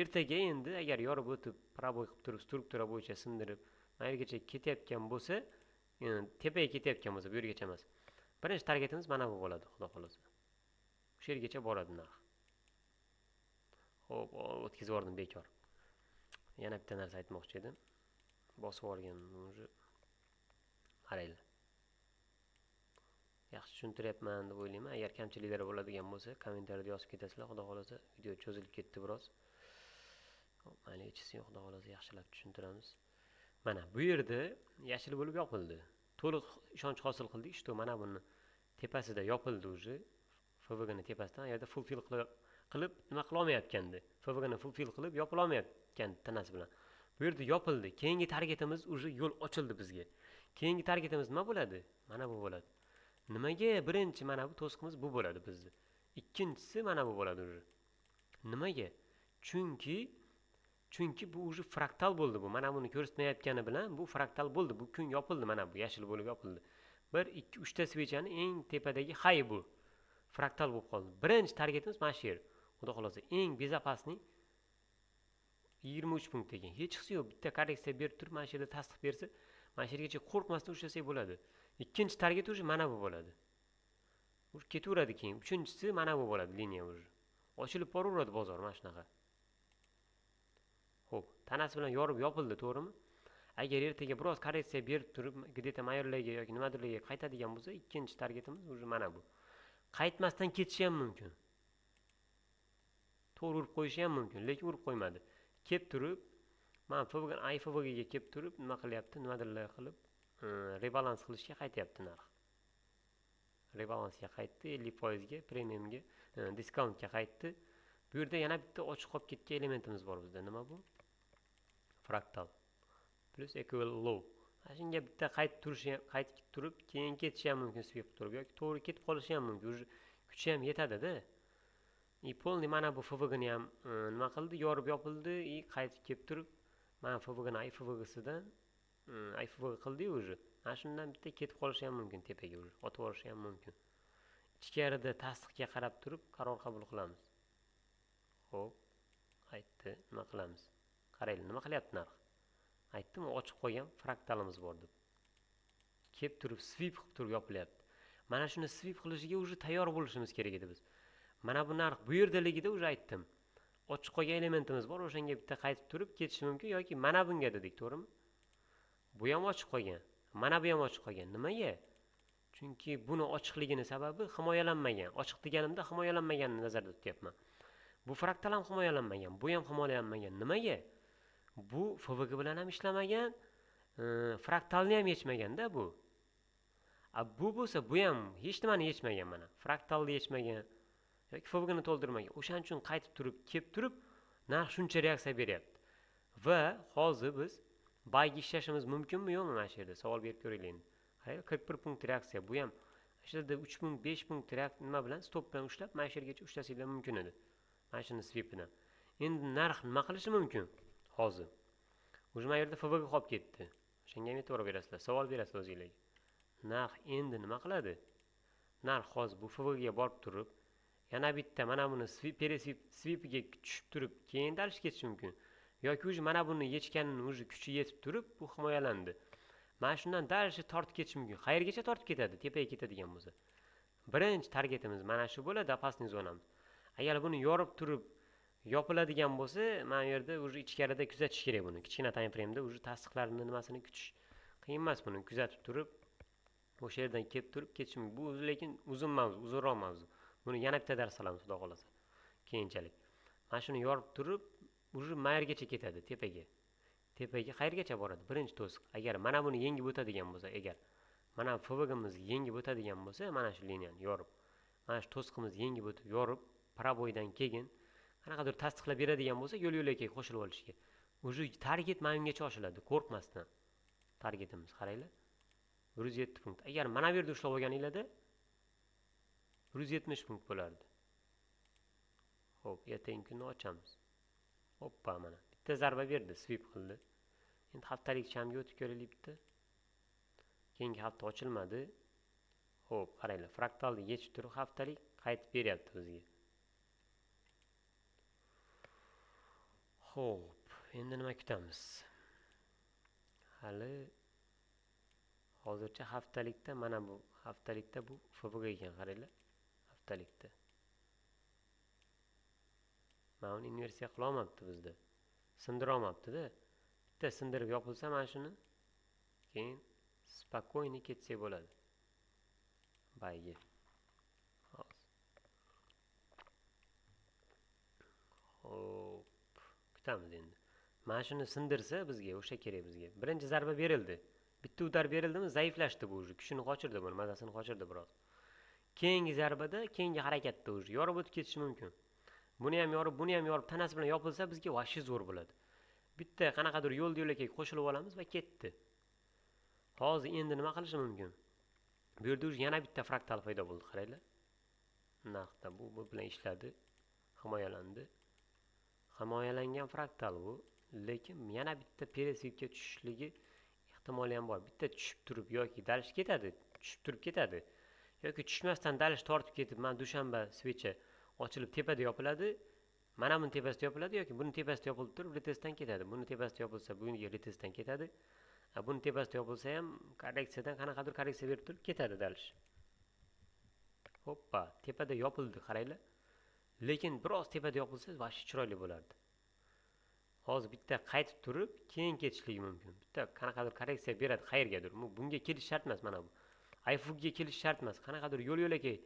Ertaga endi agar yorib o'tib, proboy qilib turib, struktura bo'yicha sindirib, mana yergacha ketayotgan bo'lsa, tepaga ketayotgan bo'lsa, bu yergacha emas. Birinchi targetimiz mana bu bo'ladi, xudo xolasa. O'sha yergacha boradi narx. Xo'p, o'tkazib yubordim bekor. Yana bitta narsa aytmoqchi edim. Bosib yuborganman уже. Qaranglar. Yaxshi tushuntiryapman deb o'ylayman. Agar kamchiliklar bo'ladigan bo'lsa, kommentariyada yozib ketasizlar. Xudo xolasa video cho'zilib ketdi biroz. Xo'p, mayli, hechisi yo'q, xudo xolasa yaxshilab tushuntiramiz. Mana bu yerda yashil bo'lib yopildi. To'liq ishonch hosil qildik. Что mana buni tepasida yopildi уже. FVG ni tepasidan yerda fulfill qilib nima qila olmayotgandi. FVG ni fulfill qilib yopila olmayotgan tanasi bilan. Bu yerda yopildi. Keyingi targetimiz уже yo'l ochildi bizga. Keyingi targetimiz nima bo'ladi? Mana bu bo'ladi. Nimaga birinchi mana bu to'siqimiz bu bo'ladi bizda. Ikkinchisi mana bu bo'ladi уже. Nimaga? Chunki bu уже fraktal bo'ldi bu. Mana buni ko'rsatmayotgani bilan bu fraktal bo'ldi. Bu kun yopildi, mana bu yashil bo'lib yopildi. 1, 2, 3 ta svechani eng tepadagi high bu. Fraktal bo'lib qoldi. Birinchi targetimiz mana shu yer. Xudo xolasa eng bezopasniy 23 punkt ekan. Hech qisi yo'q. Bitta korreksiya berib turib, mana shu yerda tasdiq bersa, mana shu yergacha qo'rqmasdan ushlasak bo'ladi. Ikkinchi target уже mana bu bo'ladi. Uch ketaveradi keyin. Uchinchisi mana bu bo'ladi, liniya уже. Ochilib boraveradi bozor mana shunaqa. Xo'p, tanasi bilan yorib yopildi, to'g'rimi? Agar ertaga biroz korreksiya berib turib, где-то mayorlarga yoki nimadirlarga qaytadigan bo'lsa, ikkinchi targetimiz уже mana bu. Qaytmasdan ketishi ham mumkin. To'g'ri urib qo'yishi ham mumkin, lekin urib qo'ymadi. Kelib turib, men FVG ga kelib turib, nima qilyapti? Nimadirlar qilib, rebalans qilishga qaytyapti narx. Rebalansga qaytdi, 50% ga, premiumga, diskountga qaytdi. Bu yerda yana bitta ochiq qolib ketgan elementimiz bor bizda. Nima bu? Fraktal plus equal low. Shunga bitta qaytib turib, keyin ketishi ham mumkin, swip turib yoki to'g'ri ketib qolishi ham mumkin. Kuchi ham yetadi-da. Polni mana bu FVG ni ham nima qildi? Yorib yopildi, qaytib kelib turib, mana FVG ni IFVG-sidan IFVG qildi уже. Mana shundan bitta ketib qolishi ham mumkin tepaga уже. Otib olishi ham mumkin. Ichkarida tasdiqga qarab turib qaror qabul qilamiz. Xo'p, aytdi, nima qilamiz? Qaraylar, nima qilyapti narx? Aytdim, ochiq qo'ygan fraktalimiz bor deb. Kelib turib swip qilib turib yopilyapti. Mana shuni swip qilishiga уже tayyor bo'lishimiz kerak edi biz. Mana bu narx bu yerdaligida уже aytdim. Ochiq qo'ygan elementimiz bor, o'shanga bitta qaytib turib ketishi mumkin yoki mana bunga dedik, to'g'rimi? Bu ham ochiq qo'ygan. Mana bu ham ochiq qo'ygan. Nimaga? Chunki buni ochiqligini sababi himoyalanmagan. Ochiq deganimda himoyalanmaganini nazarda tutyapman. Bu fraktal ham himoyalanmagan, bu ham himoyalanmagan. Nimaga? Bu FVG bilan ham ishlamagan, fraktalni ham yechmagan-da bu. Bu bo'lsa, bu ham hech nimani yechmagan mana. Fraktalni yechmagan yoki FVG ni to'ldirmagan. O'shaning uchun qaytib turib, kelib turib, narx shuncha reaksiya beryapti. Va hozir biz bayga ishlashimiz mumkinmi yo'qmi mana shu yerda? Savol berib ko'raylik. Qarang, 41 punkt reaksiya. Bu ham shu yerda 3 punkt, 5 punkt reaksiya nima bilan stop bilan ushlab, mana shu yergacha ushlasanglar mumkin edi. Mana shuni swipidan. Endi narx nima qilishi mumkin? Hozir. O'sha yerda FVG qolib ketdi. O'shanga e'tibor berasizlar, savol berasizlar o'zingizlarga. narx endi nima qiladi? Narx hozir bu FVga borib turib, yana bitta mana buni svipiga tushib turib, keyin dalish ketishi mumkin. Yoki уже mana buni yechganini уже kuchi yetib turib, bu himoyalandi. Mana shundan dalishi tortib ketishi mumkin. Qayergacha tortib ketadi? Tepaga ketadigan bo'lsa. Birinchi targetimiz mana shu bo'ladi, opasniy zonamiz. Agar buni yorib turib yopiladigan bo'lsa, mana bu yerda уже ichkarida kuzatish kerak buni. Kichkina time frame'da уже tasdiqlarini nimasini kutish qiyin emas buni. Kuzatib turib, o'sha yerdan kelib turib ketish mumkin. Bu lekin uzun mavzu, uzunroq mavzu. Buni yana bitta dars qilamiz, xudo xolasa. Keyinchalik. Mana shuni yorib turib, уже mayergacha ketadi tepaga. Tepaga qayergacha boradi? Birinchi to'siq. Agar mana buni yengib o'tadigan bo'lsa, agar mana FVgimizni yengib o'tadigan bo'lsa, mana shu liniyani yorib, mana shu to'siqimizni yengib o'tib, yorib, proboydan keyin qanaqadir tasdiqlab beradigan bo'lsa, yo'l-yo'lakay qo'shilib olishga. Уже target mana bungacha oshiladi, qo'rqmasdan. Targetimiz qaranglar. 107 punkt. Agar mana bu yerda ushlab olganinglarda 170 punkt bo'lardi. Xo'p, ertangi kunni ochamiz. Hoppa mana. Bitta zarba berdi, sweep qildi. Endi haftalik chamga o'tib ko'raylik bitta. Keyingi hafta ochilmadi. Xo'p, qaranglar, fraktalni yechib turib haftalik qaytib beryapti bizga. Xo'p, endi nima kutamiz? Hali hozircha haftalikda mana bu haftalikda bu FVG ekan, qaranglar. Haftalikda. Mana uni inversiya qila olmabdi bizda. Sindira olmabdi-da. Bitta sindirib yopilsa mana shuni, keyin spokойно ketsa bo'ladi. Bayga. Xo'p. Kutamiz endi. Mana shuni sindirsa bizga o'sha kerak bizga. Birinchi zarba berildi. Bitta udar berildimi, zaiflashdi bu уже. Kuchini qochirdi buni, mazasini qochirdi biroz. Keyingi zarbada, keyingi harakatda уже yorib o'tib ketishi mumkin. Buni ham yorib, tanasi bilan yopilsa bizga vashi zo'r bo'ladi. Bitta qanaqadir yo'l-yo'lakay qo'shilib olamiz va ketdi. Hozir endi nima qilish mumkin? Bu yerda yana bitta fraktal paydo bo'ldi, qaranglar. Narxda bu bilan ishladi, himoyalandi. Himoyalangan fraktal bu, lekin yana bitta peresivga tushishligi ehtimoli ham bor. Bitta tushib turib yoki dalish ketadi, tushib turib ketadi. Yoki tushmasdan dalish tortib ketib, mana dushanba svecha ochilib tepada yopiladi. Mana buni tepasida yopiladi yoki buni tepasida yopilib turib retestdan ketadi. Buni tepasida yopilsa, bunga retestdan ketadi. Buni tepasida yopilsa ham korreksiyadan qanaqadir korreksiya berib turib ketadi dalish. Hoppa, tepada yopildi, qaranglar. Lekin biroz tepada yopilsa, vashi chiroyli bo'lardi. Hozir bitta qaytib turib, keyin ketishligi mumkin. Bitta qanaqadir korreksiya beradi qayergadir. Bunga kelish shart emas mana bu. iFUGga kelish shart emas. Qanaqadir yo'l-yo'lakay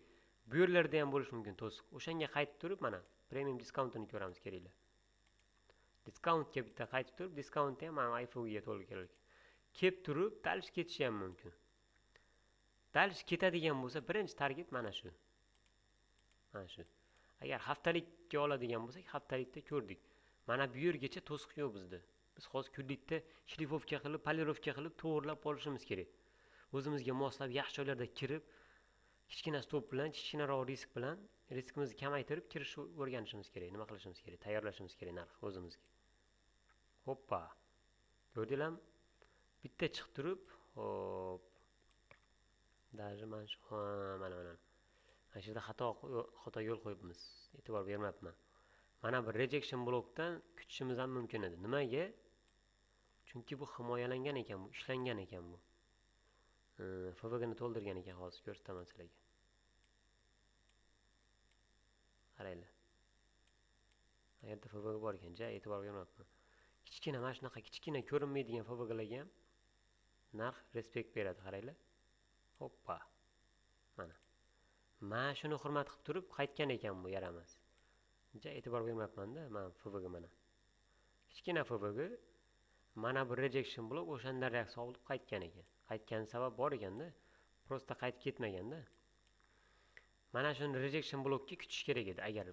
bu yerlarda ham bo'lishi mumkin to'siq. O'shanga qaytib turib mana premium diskountini ko'ramiz keraklar. Diskountga bitta qaytib turib, diskountni ham mana iFUGga to'g'ri kerak. Kelib turib, dalish ketishi ham mumkin. Dalish ketadigan bo'lsa, birinchi target mana shu. Mana shu. Agar haftalikka oladigan bo'lsak, haftalikda ko'rdik. Mana bu yergacha to'siq yo'q bizda. Biz hozir kunlikda shlifovka qilib, polirovka qilib to'g'rilab olishimiz kerak. O'zimizga moslab yaxshi joylarda kirib, kichkina stop bilan, kichkinaroq risk bilan riskimizni kamaytirib kirishni o'rganishimiz kerak. Nima qilishimiz kerak? Tayyorlashimiz kerak narx o'zimizga. Hoppa. Ko'rdinglarmi? Bitta chiqib turib, hop. Даже mana shu mana. Mana shu yerda xato yo'l qo'yibmiz. E'tibor bermayapman. Mana bir rejection blokdan kutishimiz ham mumkin edi. Nimaga? Chunki bu himoyalangan ekan, bu ishlangan ekan bu. FVG ni to'ldirgan ekan, hozir ko'rsataman sizlarga. Qaranglar. Qayerda FVG bor ekan, e'tibor bermayapman. Kichkina mana shunaqa kichkina ko'rinmaydigan FVGlarga ham narx respekt beradi, qaranglar. Hoppa. Mana. Mana shuni hurmat qilib turib qaytgan ekan bu yaramas. E'tibor bermayapman-da, mana FVG mana. Kichkina FVG mana bu rejection blok o'shanda reaksiya olib qaytgan ekan. Qaytgan sabab bor ekanda, prosta qaytib ketmaganda. Mana shuni rejection blokka kutish kerak edi. Agar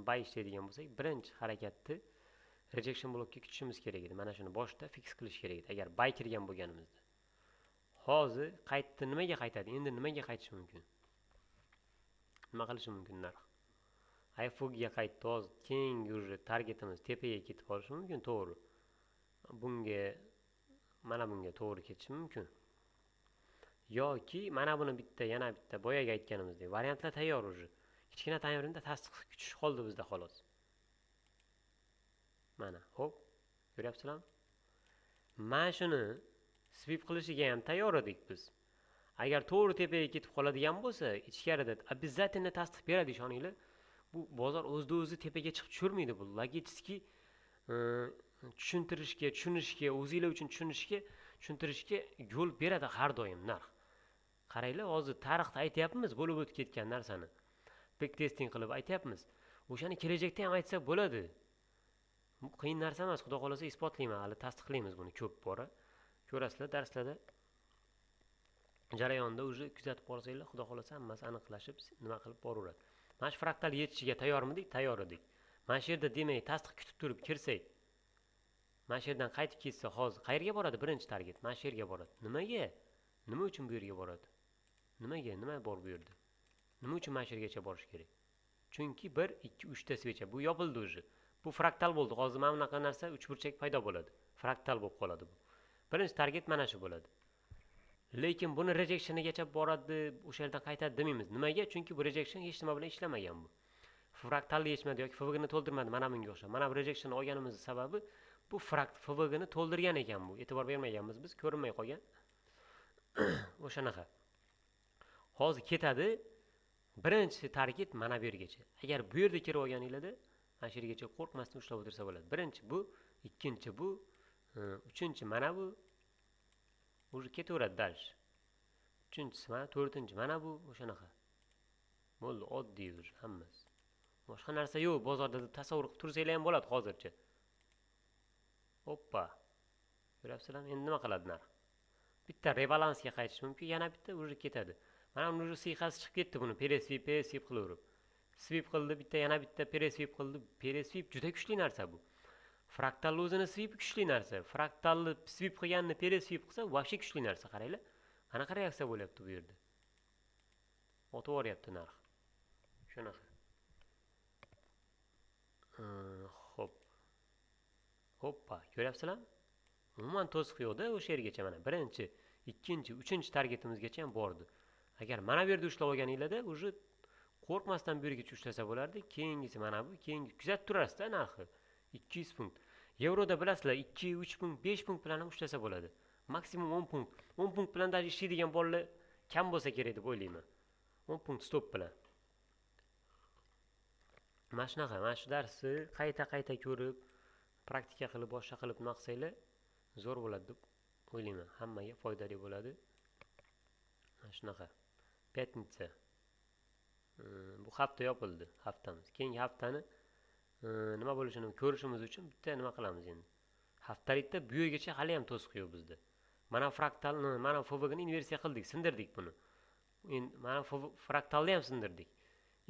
buy ishlaydigan bo'lsak, birinchi harakatni rejection blokka kutishimiz kerak edi. Mana shuni boshda fix qilish kerak edi, agar buy kirgan bo'lganimizda. Hozir qaytdi, nimaga qaytadi? Endi nimaga qaytish mumkin? Nima qilish mumkin narx? iFUGga qaytdi, hozir keyingi уже targetimiz tepaga ketib qolishi mumkin, to'g'ri. Bunga mana bunga to'g'ri ketishi mumkin. yoki mana buni bitta yana bitta boyaga aytganimizdek variantlar tayyor уже. Kichkina tayyorda tasdiq kutish qoldi bizda xolos. Mana, hop, ko'ryapsizlarmi? Mana shuni sweep qilishiga ham tayyor edik biz. Agar to'g'ri tepaga ketib qoladigan bo'lsa, ichkarida обязательно tasdiq beradi, ishoninglar. Bu bozor o'zida-o'zi tepaga chiqib tushirmaydi bu. Logически tushunishga, o'zinglar uchun tushuntirishga yo'l beradi har doim narx. Qaranglar, hozir tarixda aytayapmiz, bo'lib o'tib ketgan narsani. Back testing qilib aytayapmiz. O'shani kelajakda ham aytsa bo'ladi. Bu qiyin narsa emas, xudo xolasa isbotlayman, hali tasdiqlaymiz buni ko'p bora. Ko'rasizlar darslarda. Jarayonda уже kuzatib borsanglar, xudo xolasa hammasi aniqlashib, nima qilib boraveradi. Mana shu fraktal yetishiga tayyormidik? Tayyor edik. Mana shu yerda demak, tasdiq kutib turib kirsak, mana shu yerdan qaytib ketsa, hozir qayerga boradi? Birinchi target mana shu yerga boradi. Nimaga? Nima uchun bu yerga boradi? Nimaga? Nima bor bu yerda? Nima uchun mana shu yergacha borish kerak? Chunki 1, 2, 3 ta svecha bu yopildi уже. Bu fraktal bo'ldi. Hozir mana bunaqa narsa uchburchak paydo bo'ladi. Fraktal bo'lib qoladi bu. Birinchi target mana shu bo'ladi. Lekin buni rejectionigacha boradi, o'sha yerdan qaytadi demaymiz. Nimaga? Chunki bu rejection hech nima bilan ishlamagan bu. Fraktalni yechmadi yoki FVG ni to'ldirmadi, mana bunga o'xshab. Mana bu rejection olganimizning sababi bu FVG ni to'ldirgan ekan bu. E'tibor bermaganmiz biz, ko'rinmay qolgan. O'shanaqa. Hozir ketadi. Birinchi target mana bu yergacha. Agar bu yerda kirib olganingizda, mana shu yergacha qo'rqmasdan ushlab o'tirsa bo'ladi. Birinchi bu, ikkinchi bu, uchinchi mana bu. Уже ketaveradi dальше. Uchinchisi mana, to'rtinchi mana bu, o'shanaqa. Bo'ldi, oddiy уже hammasi. Boshqa narsa yo'q, bozorda deb tasavvur qilib tursanglar ham bo'ladi hozircha. Hoppa. Ko'ryapsizlarmi? Endi nima qiladi narx? Bitta rebalansga qaytish mumkin, yana bitta уже ketadi. Mana uni siyqasi chiqib ketdi buni, peresweep qilaverib. Sweep qildi, bitta yana bitta peresweep qildi. Peresweep juda kuchli narsa bu. Fraktalni o'zini sweep kuchli narsa. Fraktalni sweep qilganini peresweep qilsa, вообще kuchli narsa, qaranglar. Qanaqa reaksiya bo'lyapti bu yerda? O'tib boryapti narx. Shunaqa. Hop. Hoppa, ko'ryapsizlarmi? Umuman to'siq yo'qda o'sha yergacha mana. Birinchi, ikkinchi, uchinchi targetimizgacha ham bordi. Agar mana bu yerda ushlab olganingizda, уже qo'rqmasdan bu yergacha ushlasa bo'lardi. Keyingisi mana bu, keyingi kuzatib turasiz-da narxi. 200 punkt. Yevroda bilasizlar, 2, 3 punkt, 5 punkt bilan ham ushlasa bo'ladi. Maksimum 10 punkt. 10 punkt bilan даже ishlaydigan bolalar kam bo'lsa kerak deb o'ylayman. 10 punkt stop bilan. Mana shunaqa, mana shu darsni qayta ko'rib, praktika qilib, boshqa qilib nima qilsanglar zo'r bo'ladi deb o'ylayman. Hammaga foydali bo'ladi. Mana shunaqa. Пятница. Bu hafta yopildi, haftamiz. Keyingi haftani nima bo'lishini ko'rishimiz uchun bitta nima qilamiz endi. Haftalikda bu yergacha hali ham to'siq yo'q bizda. Mana fraktalni, mana FVG ni inversiya qildik, sindirdik buni. Endi mana fraktalni ham sindirdik.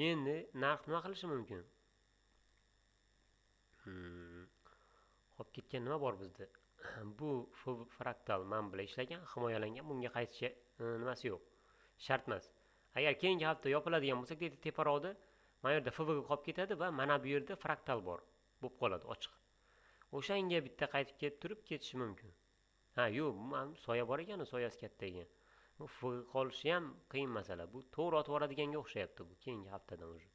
Endi narx nima qilishi mumkin? Hop ketgan nima bor bizda? Bu fraktal men bilan ishlagan, himoyalangan, bunga qaytish nimasi yo'q. Shart emas. Agar keyingi hafta yopiladigan bo'lsa, teparoqda mana yerda FVG qolib ketadi va mana bu yerda fraktal bor. Bo'lib qoladi ochiq. O'shanga bitta qaytib kelib turib ketishi mumkin. Ha, yo'q, soya bor ekan, soyasi katta ekan. Bu FVG qolishi ham qiyin masala. Bu to'g'ri otib yuboradiganga o'xshayapti bu keyingi haftadan уже.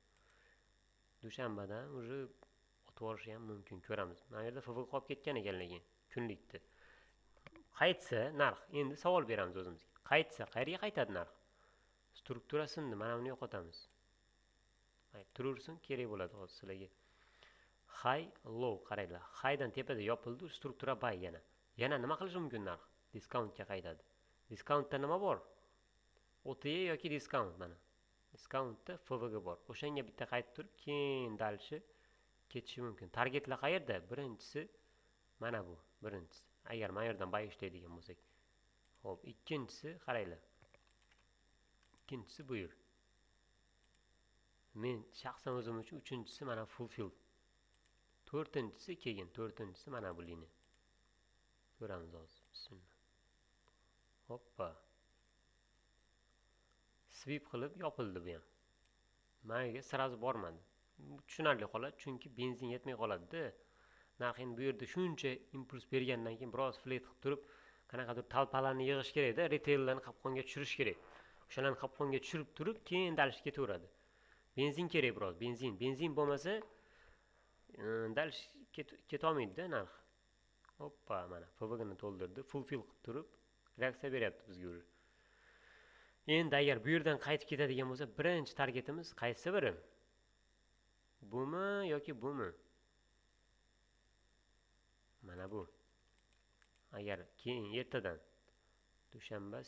Dushanbadan уже otib yuborishi ham mumkin, ko'ramiz. Mana yerda FVG qolib ketgan ekan lekin kunlikda. Qaytsa narx, endi savol beramiz o'zimizga. Qaytsa qayerga qaytadi narx? Strukturasini mana buni yo'qotamiz. Turaversin, kerak bo'ladi hozir sizlarga. High, low qaranglar. Highdan tepada yopildi, struktura buy yana. Yana nima qilish mumkin narx? Diskountga qaytadi. Diskountda nima bor? OTA yoki diskount mana. Diskountda FVG bor. O'shanga bitta qaytib turib, keyin dalshi ketishi mumkin. Targetlar qayerda? Birinchisi mana bu, birinchisi. Agar mana yerdan buy ishlaydigan bo'lsak. Xo'p, ikkinchisi qaranglar. Ikkinchisi bu yer. Men shaxsan o'zim uchun uchinchisi mana fulfill. To'rtinchisi keyin, to'rtinchisi mana bu liniya. Ko'ramiz hozir. Bismillah. Hoppa. Sweep qilib yopildi bu ham. Menga sirazi bormadi. Bu tushunarli holat, chunki benzin yetmay qoladi-da. Narx endi bu yerda shuncha impuls bergandan keyin biroz flat qilib turib, qanaqadir talpalarni yig'ish kerakda, retaillarni qopqonga tushirish kerak. O'shalarni qopqonga tushirib turib, keyin dalish ketaveradi. Benzin kerak biroz, benzin bo'lmasa dalish ketolmaydi-da narx. Hoppa, mana FVGni to'ldirdi, fulfill qilib turib reaksiya beryapti bizga уже. Endi agar bu yerdan qaytib ketadigan bo'lsa, birinchi targetimiz qaysi biri? Bumi yoki bumi? Mana bu. Agar keyin ertadan dushanba,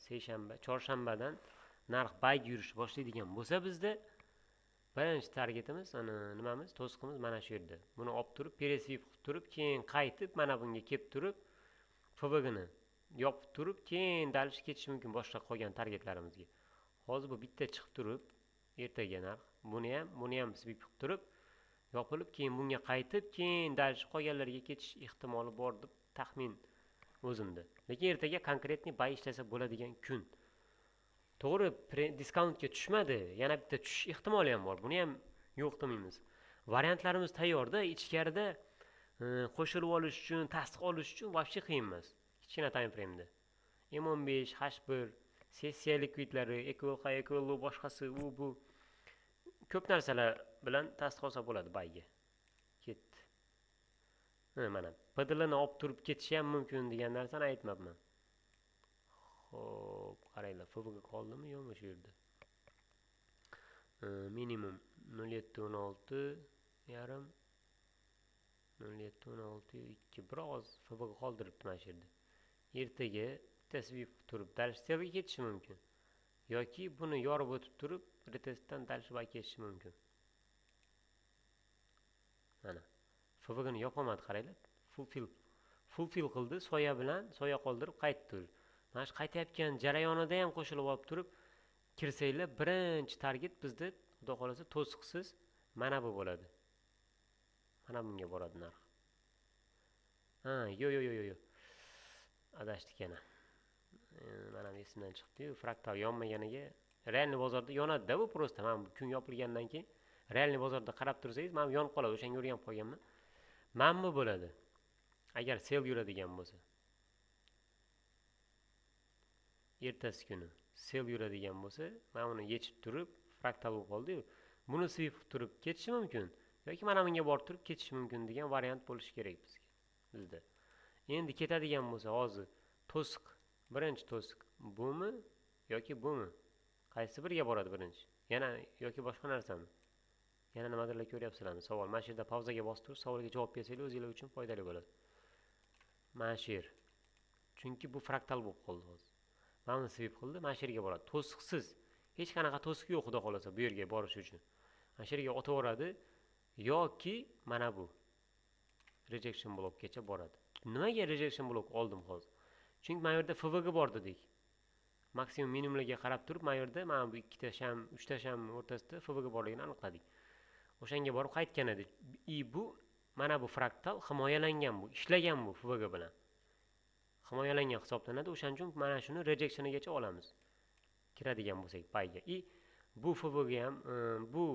seshanba, chorshanbadan narx bayga yurishni boshlaydigan bo'lsa, bizda birinchi targetimiz, nimamiz, to'siqimiz mana shu yerda. Buni olib turib, peresvip qilib turib, keyin qaytib mana bunga kelib turib, FVGni yopib turib, keyin dalish ketish mumkin boshqa qolgan targetlarimizga. Hozir bu bitta chiqib turib, ertaga narx, buni ham svip qilib turib, yopilib, keyin bunga qaytib, keyin dalish qolganlarga ketish ehtimoli bor deb taxmin o'zimda. Lekin ertaga konkretniy bay ishlasa bo'ladigan kun. To'g'ri, diskountga tushmadi, yana bitta tushish ehtimoli ham bor. Buni ham yo'q demaymiz. Variantlarimiz tayyorda, ichkarida qo'shilib olish uchun, tasdiq olish uchun вообще qiyin emas. Kichkina time frame'da. M15, H1, sessiya likvidlari, EQLH, EQLO boshqasi, bu ko'p narsalar bilan tasdiq olsa bo'ladi bayga. Ketdi. Mana PDLni olib turib ketishi ham mumkin degan narsani aytmabman. Xo'p, qaranglar, FVG qoldimi yo'qmi shu yerda? Minimum 0.716 yarim 0.716 biroz FVG qoldiribdi mana shu yerda. Ertaga tasvip turib dalishga ketishi mumkin. Yoki buni yorib o'tib turib, retestdan dalishga ketishi mumkin. Mana FVGni yopolmadi, qaranglar. Fulfill qildi, soya bilan soya qoldirib qaytdi. Mana shu qaytayotgan jarayonida ham qo'shilib olib turib kirsanglar, birinchi target bizda xudo xolasa to'siqsiz mana bu bo'ladi. Mana bunga boradi narx. Yo'q. Adashdik yana. Mana esimdan chiqdi-yu, fraktal yonmaganiga realniy bozorda yonadi-da bu prosta. Mana bu kun yopilgandan keyin realniy bozorda qarab tursangiz, mana yonib qoladi. O'shanga o'rganib qolganman. Mana bu bo'ladi. Agar sell yuradigan bo'lsa. Ertasi kuni sell yuradigan bo'lsa, mana uni yechib turib, fraktal bo'lib qoldi-yu. Buni swip qilib turib ketishi mumkin yoki mana bunga borib turib ketishi mumkin degan variant bo'lishi kerak bizda. Endi ketadigan bo'lsa, hozir to'siq, birinchi to'siq bumi yoki bumi? Qaysi biriga boradi birinchi? Yana yoki boshqa narsami? Yana nimadirlar ko'ryapsizlarmi? Savol. Mana shu yerda pauzaga bosib turib, savolga javob bersanglar o'zingizlar uchun foydali bo'ladi. Mana shu yer. Chunki bu fraktal bo'lib qoldi hozir. Mana buni swip qildi, mana shu yerga boradi. To'siqsiz. Hech qanaqa to'siq yo'q, xudo xolasa, bu yerga borish uchun. Mana shu yerga o'taveradi yoki mana bu rejection blockgacha boradi. Nimaga rejection block oldim hozir? Chunki mana yerda FVG bor dedik. Maksimum minimumlarga qarab turib, mana yerda mana bu 2 ta sham, 3 ta sham o'rtasida FVG borligini aniqladik. O'shanga borib qaytgan edi. Bu mana bu fraktal himoyalangan, bu ishlagan, bu FVG bilan himoyalangan hisoblanadi. O'shaning uchun mana shuni rejectionigacha olamiz. Kiradigan bo'lsak payga. Bu FVG ham, bu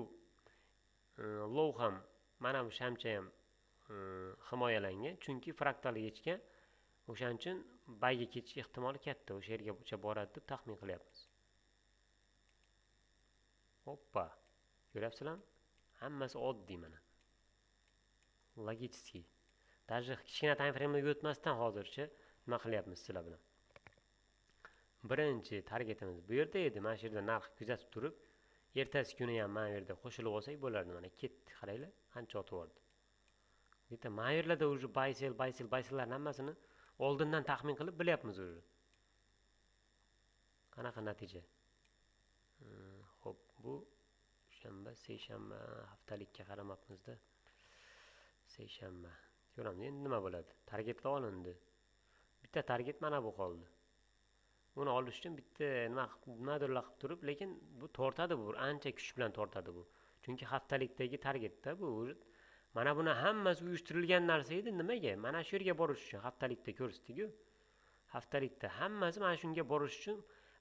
low ham, mana bu shamcha ham himoyalangan, chunki fraktali yechgan. O'shaning uchun bayga ketish ehtimoli katta. O'sha yergacha boradi deb taxmin qilyapmiz. Hoppa. Ko'ryapsizlarmi? Hammasi oddiy mana. Logический. Даже kichkina time frame'ga o'tmasdan hozircha nima qilyapmiz sizlar bilan. Birinchi targetimiz bu yerda edi. Mana shu yerda narx kuzatib turib, ertasi kuni ham mana yerda qo'shilib olsak bo'lardi. Mana ketdi, qaranglar, qancha o'tib. Bitta mana yerlarda уже buy selllarning hammasini oldindan taxmin qilib bilyapmiz уже. Qanaqa natija? Xo'p, bu shanba, seshanba haftalikka qaramapmiz-da. Seshanba. Ko'ramiz endi nima bo'ladi. Targetlar olindi. Bitta target mana bu qoldi. Uni olish uchun bitta nimadirlar qilib turib, lekin bu tortadi, bu ancha kuch bilan tortadi bu. Chunki haftalikdagi targetda bu mana buni hammasi uyushtirilgan narsa edi. Nimaga? Mana shu yerga borish uchun haftalikda ko'rsatdik-ku. Haftalikda hammasi mana shunga borish uchun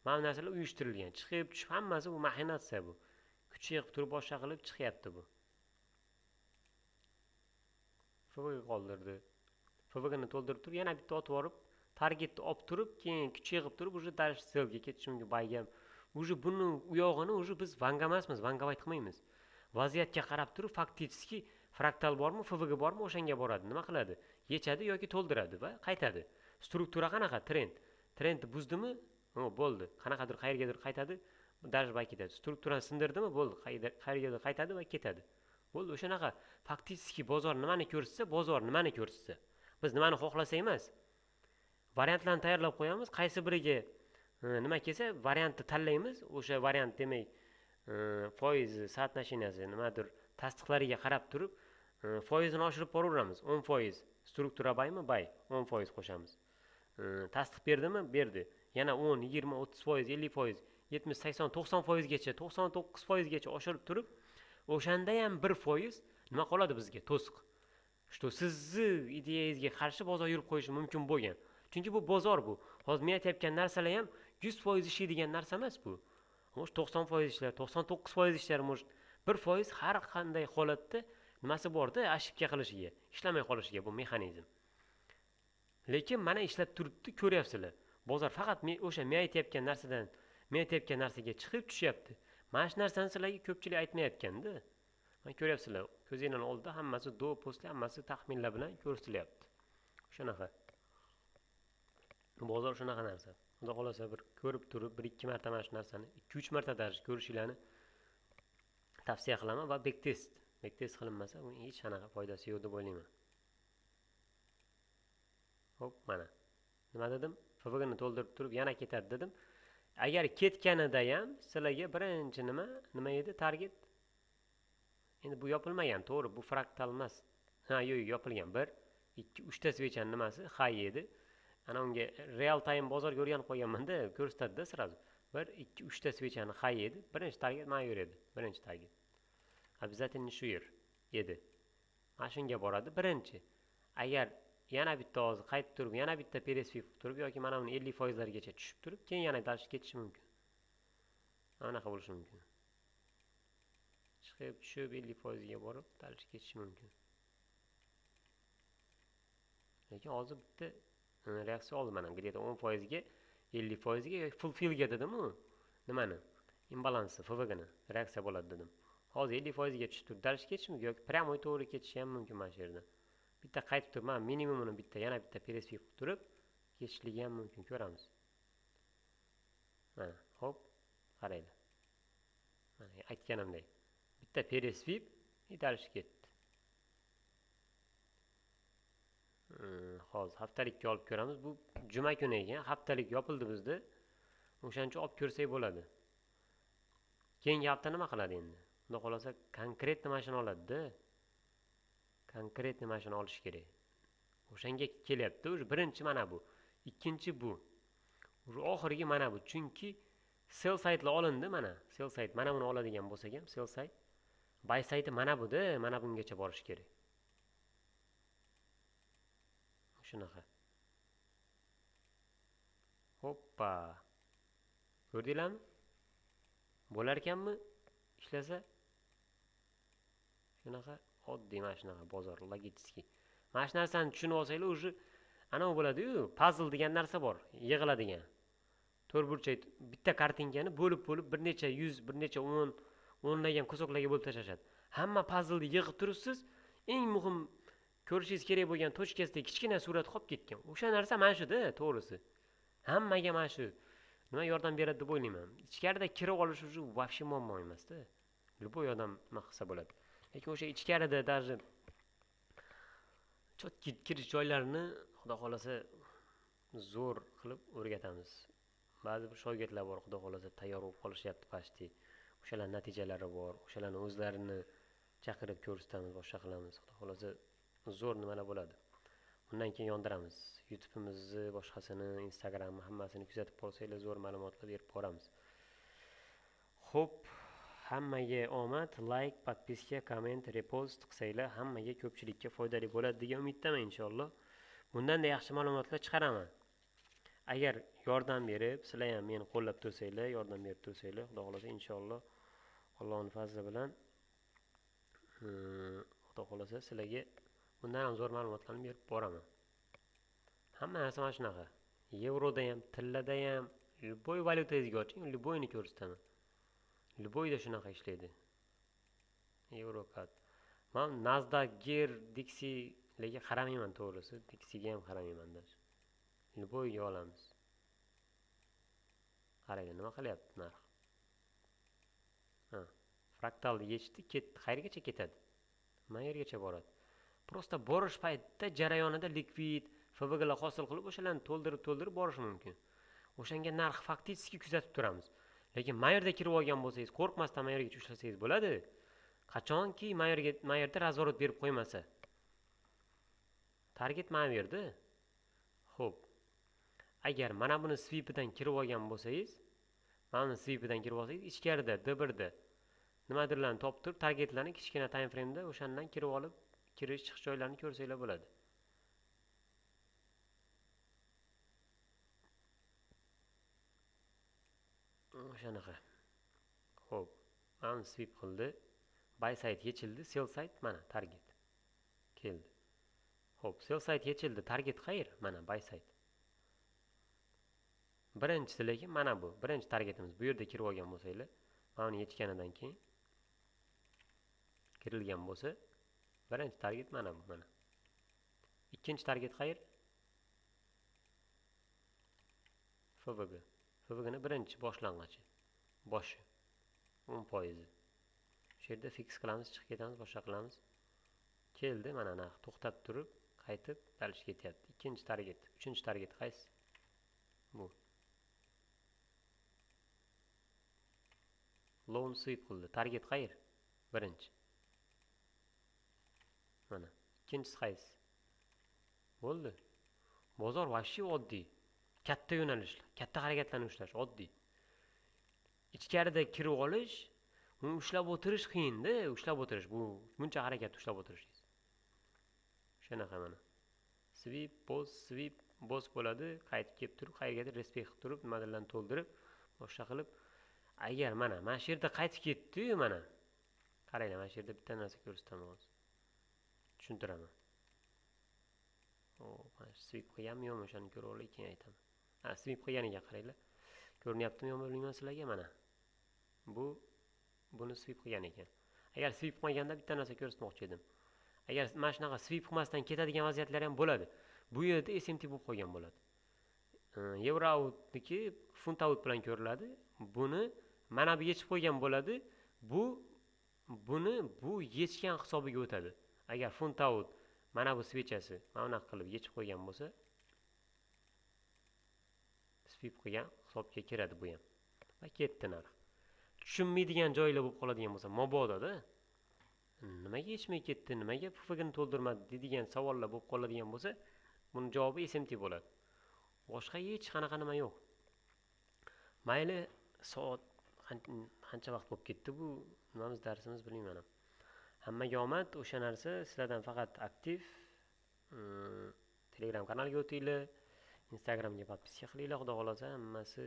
mana narsalar uyushtirilgan. Chiqib tushib hammasi bu maxinatsiya bu. Kuch yig'ib turib boshqa qilib chiqyapti bu. FVG qoldirdi. FVGni to'ldirib turib yana bitta otib borib targetni olib turib, keyin kuchayib turib, уже дальше selga ketish mumkin, bayga. Уже buni u yog'ini уже biz vanga emasmiz, vangabayt qilmaymiz. Vaziyatga qarab turib, faktiski fraktal bormi, FVG bormi, o'shanga boradi. Nima qiladi? Yechadi yoki to'ldiradi va qaytadi. Struktura qanaqa? Trendni buzdimi? Bo'ldi. Qanaqadir qayergadir qaytadi, dashbay ketadi. Strukturani sindirdimi? Bo'ldi. Qayergadir qaytadi va ketadi. Bo'ldi. O'shanaqa faktiski bozor nimani ko'rsatsa, bozor nimani ko'rsatsa. Biz nimani xohlasak emas, variantlarni tayyorlab qo'yamiz, qaysi biriga nima kelsa, variantni tanlaymiz. O'sha variant demak, foiz sootnosheniyasi nimadir tasdiqlariga qarab turib, foizini oshirib boraveramiz. 10%. Struktura baymi? Bay. 10% qo'shamiz. Tasdiq berdimi? Berdi. Yana 10, 20, 30%, 50%, 70, 80, 90% gacha, 99% gacha oshirib turib, o'shanda ham 1% nima qoladi bizga? To'siq. Что sizni ideyangizga qarshi bozor yurib qo'yishi mumkin bo'lgan. Chunki bu bozor bu. Hozir men aytayotgan narsalar ham 100% ishlaydigan narsa emas bu. Mo'sh 90% ishlar, 99% ishlar, mo'sh 1% har qanday holatda nimasi bor-da, ошибка qilishiga, ishlamay qolishiga bu mexanizm. Lekin mana ishlab turibdi, ko'ryapsizlar. Bozor faqat o'sha men aytayotgan narsadan, men aytayotgan narsaga chiqib tushyapti. Mana shu narsani sizlarga ko'pchilik aytmayotganda, mana ko'ryapsizlar, ko'zingizning oldida hammasi do, postli, hammasi taxminlar bilan ko'rsatilyapti. Shunaqa. Bozor shunaqa narsa. Xudo xolasa bir ko'rib turib, 1-2 marta mana shu narsani, 2-3 marta darj ko'rishinglarni tavsiya qilaman va backtest qilinmasa, bu hech qanaqa foydasi yo'q deb o'ylayman. Hop, mana. Nima dedim? FVG ni to'ldirib turib yana ketadi dedim. Agar ketganida ham sizlarga birinchi nima edi? Target. Endi bu yopilmagan, to'g'ri, bu fraktal emas. Yo'q, yopilgan. 1, 2, 3 ta svechaning nimasi? High edi. Ana unga real time bozorga o'rganib qo'yganman-da, ko'rsatadi-da sirazu. 1, 2, 3 ta svechani high edi. Birinchi target mana yer edi. Birinchi target. Обязательно shu yer edi. Mana shunga boradi birinchi. Agar yana bitta hozir qaytib turib, yana bitta peresvip turib yoki mana buni 50% largacha tushib turib, keyin yana dalish ketishi mumkin. Anaqa bo'lishi mumkin. Chiqib tushib 50% ga borib, dalish ketishi mumkin. Lekin hozir bitta reaksiya oldi mana, где-то 10% ga, 50% ga yoki full fill ga dedim-ku. Nimani? Imbalansi, FVG ni reaksiya bo'ladi dedim. Hozir 50% ga tushib turib, dalish ketishi mumkin yoki прямой to'g'ri ketishi ham mumkin mana shu yerda. Bitta qaytib turib, mana minimumini bitta, yana bitta peresvip qilib turib, ketishligi ham mumkin, ko'ramiz. Mana, hop, qaranglar. Mana aytganimdek, bitta peresvip dalish ketdi. Hozir haftalikka olib ko'ramiz. Bu juma kuni ekan, haftalik yopildi bizda. O'shancha olib ko'rsak bo'ladi. Keyingi hafta nima qiladi endi? Xudo xolasa konkretni mashina oladi-da. Konkretni mashina olish kerak. O'shanga kelyapti. O'sha birinchi mana bu, ikkinchi bu. O'sha oxirgi mana bu. Chunki sell saytlar olindi mana. Sell sayt mana buni oladigan bo'lsak ham, sell sayt. Buy sayti mana bu-da, mana bungacha borish kerak. Shunaqa. Hoppa. Ko'rdinglarmi? Bo'lar ekanmi? Ishlasa? Shunaqa oddiy mana shunaqa bozor, logический. Mana shu narsani tushunib olsanglar, o'zi ana u bo'ladi-yu, puzzle degan narsa bor, yig'iladigan. To'rtburchak bitta kartinkani bo'lib bir necha 100, bir necha 10 o'nlagan kusoklarga bo'lib tashlashadi. Hamma puzzle ni yig'ib turibsiz, eng muhim ko'rishingiz kerak bo'lgan tochkasida kichkina surat qolib ketgan. O'sha narsa mana shu-da, to'g'risi. Hammaga mana shu nima yordam beradi deb o'ylayman. Ichkarida kirib olish uchun вообще muammo emas-da. Любой odam nima qilsa bo'ladi. Lekin o'sha ichkarida даже chotki kirish joylarini xudo xolasa zo'r qilib o'rgatamiz. Ba'zi bir shogirdlar bor, xudo xolasa tayyor bo'lib qolishyapti pashti. O'shalar natijalari bor. O'shalarni o'zlarini chaqirib ko'rsatamiz, boshqa qilamiz. Xudo xolasa zo'r nimalar bo'ladi. Bundan keyin yondiramiz. YouTube'imizni, boshqasini, Instagramni hammasini kuzatib bo'lsanglar, zo'r ma'lumotlar berib boramiz. Xo'p, hammaga omad, like, podpiska, komment, repost qilsanglar, hammaga ko'pchilikka foydali bo'ladi degan umiddaman inshaalloh. Bundan da yaxshi ma'lumotlar chiqaraman. Agar yordam berib, sizlar ham meni qo'llab tursanglar, yordam berib tursanglar, xudo xolasa inshaalloh Allohning fazli bilan xudo xolasa sizlarga bundan ham zo'r ma'lumotlarni berib boraman. Hamma narsa mana shunaqa. Yevroda ham, tillada ham, любой valyutangizga oching, любойni ko'rsataman. Любойda shunaqa ishlaydi. Eurocard. Men Nasdaq, Gir, Dixilarga qaramayman to'g'risi. Dixiga ham qaramayman даже. Любойga olamiz. Qaranglar, nima qilyapti narx. Ha, fraktalni yechdi, ketdi. Qayergacha ketadi? Nima yergacha boradi? Prosta borish paytida jarayonida likvid, FVGlar hosil qilib o'shalarni to'ldirib borish mumkin. O'shanga narx faktiski kuzatib turamiz. Lekin mayerda kirib olgan bo'lsangiz, qo'rqmasdan mayerga ushlasangiz bo'ladi. Qachonki mayerda razvorot berib qo'ymasa. Target mana bu yerda. Xo'p. Agar mana buni sweepidan kirib olgan bo'lsangiz, mana sweepidan kirib olsangiz, ichkarida D1da nimadirlarni topib turib, targetlarni kichkina time frame'da o'shandan kirib olib, kirish chiqish joylarini ko'rsanglar bo'ladi. O'shanaqa. Xo'p. Mana sweep qildi. Buy side yechildi, sell side mana target keldi. Xo'p, sell side yechildi, target qayer? Mana buy side. Birinchisi lekin mana bu. Birinchi targetimiz bu yerda kirib olgan bo'lsanglar, mana uni yechganidan keyin kirilgan bo'lsa, birinchi target mana bu, mana. Ikkinchi target qayer? FVG. FVGning birinchi boshlang'ichi. Boshi 10%. Shu yerda fix qilamiz, chiqib ketamiz, boshqa qilamiz. Keldi, mana narx to'xtab turib, qaytib dalish ketyapti. Ikkinchi target, uchinchi target qaysi? Bu. Loan sweep qildi. Target qayer? Birinchi. Mana. Ikkinchisi qaysi? Bo'ldi. Bozor vashshi oddiy. Katta yo'nalishlar, katta harakatlarni ushlash oddiy. Ichkarida kirib olish, uni ushlab o'tirish qiyin-da, ushlab o'tirish. Bu buncha harakat ushlab o'tirishingiz. Shunaqa mana. Sweep, boss bo'ladi, qaytib kelib turib, qayergadir respekt qilib turib, nimalarni to'ldirib, boshqa qilib, agar mana shu yerda qaytib ketdi-yu mana. Qaranglar, mana shu yerda bitta narsa ko'rsataman hozir. Tushuntiraman. Mana sweep qilganmi yo'qmi, o'shani ko'rib olay, keyin aytaman. Ha, sweep qilganiga qaranglar. Ko'rinyaptimi yo'qmi bilmayman sizlarga mana. Buni sweep qilgan ekan. Agar sweep qilmaganda bitta narsa ko'rsatmoqchi edim. Agar mana shunaqa sweep qilmasdan ketadigan vaziyatlar ham bo'ladi. Bu yerda SMT bo'lib qolgan bo'ladi. Euro outniki funt out bilan ko'riladi. Buni mana bu yechib qo'ygan bo'ladi. Bu yechgan hisobiga o'tadi. Agar funt out mana bu swechasi mana bunaqa qilib yechib qo'ygan bo'lsa, sweep qilgan hisobga kiradi bu ham. Va ketdi narx. Tushunmaydigan joylar bo'lib qoladigan bo'lsa, mabodo-da. Nimaga yechmay ketdi, nimaga FVGni to'ldirmadi deydigan savollar bo'lib qoladigan bo'lsa, buning javobi SMT bo'ladi. Boshqa hech qanaqa nima yo'q. Mayli, soat qancha vaqt bo'lib ketdi bu nimamiz darsimiz bilmayman. Hammaga omad, o'sha narsa sizlardan faqat aktiv Telegram kanaliga o'tinglar, Instagramga podpiska qilinglar, xudo xolasa hammasi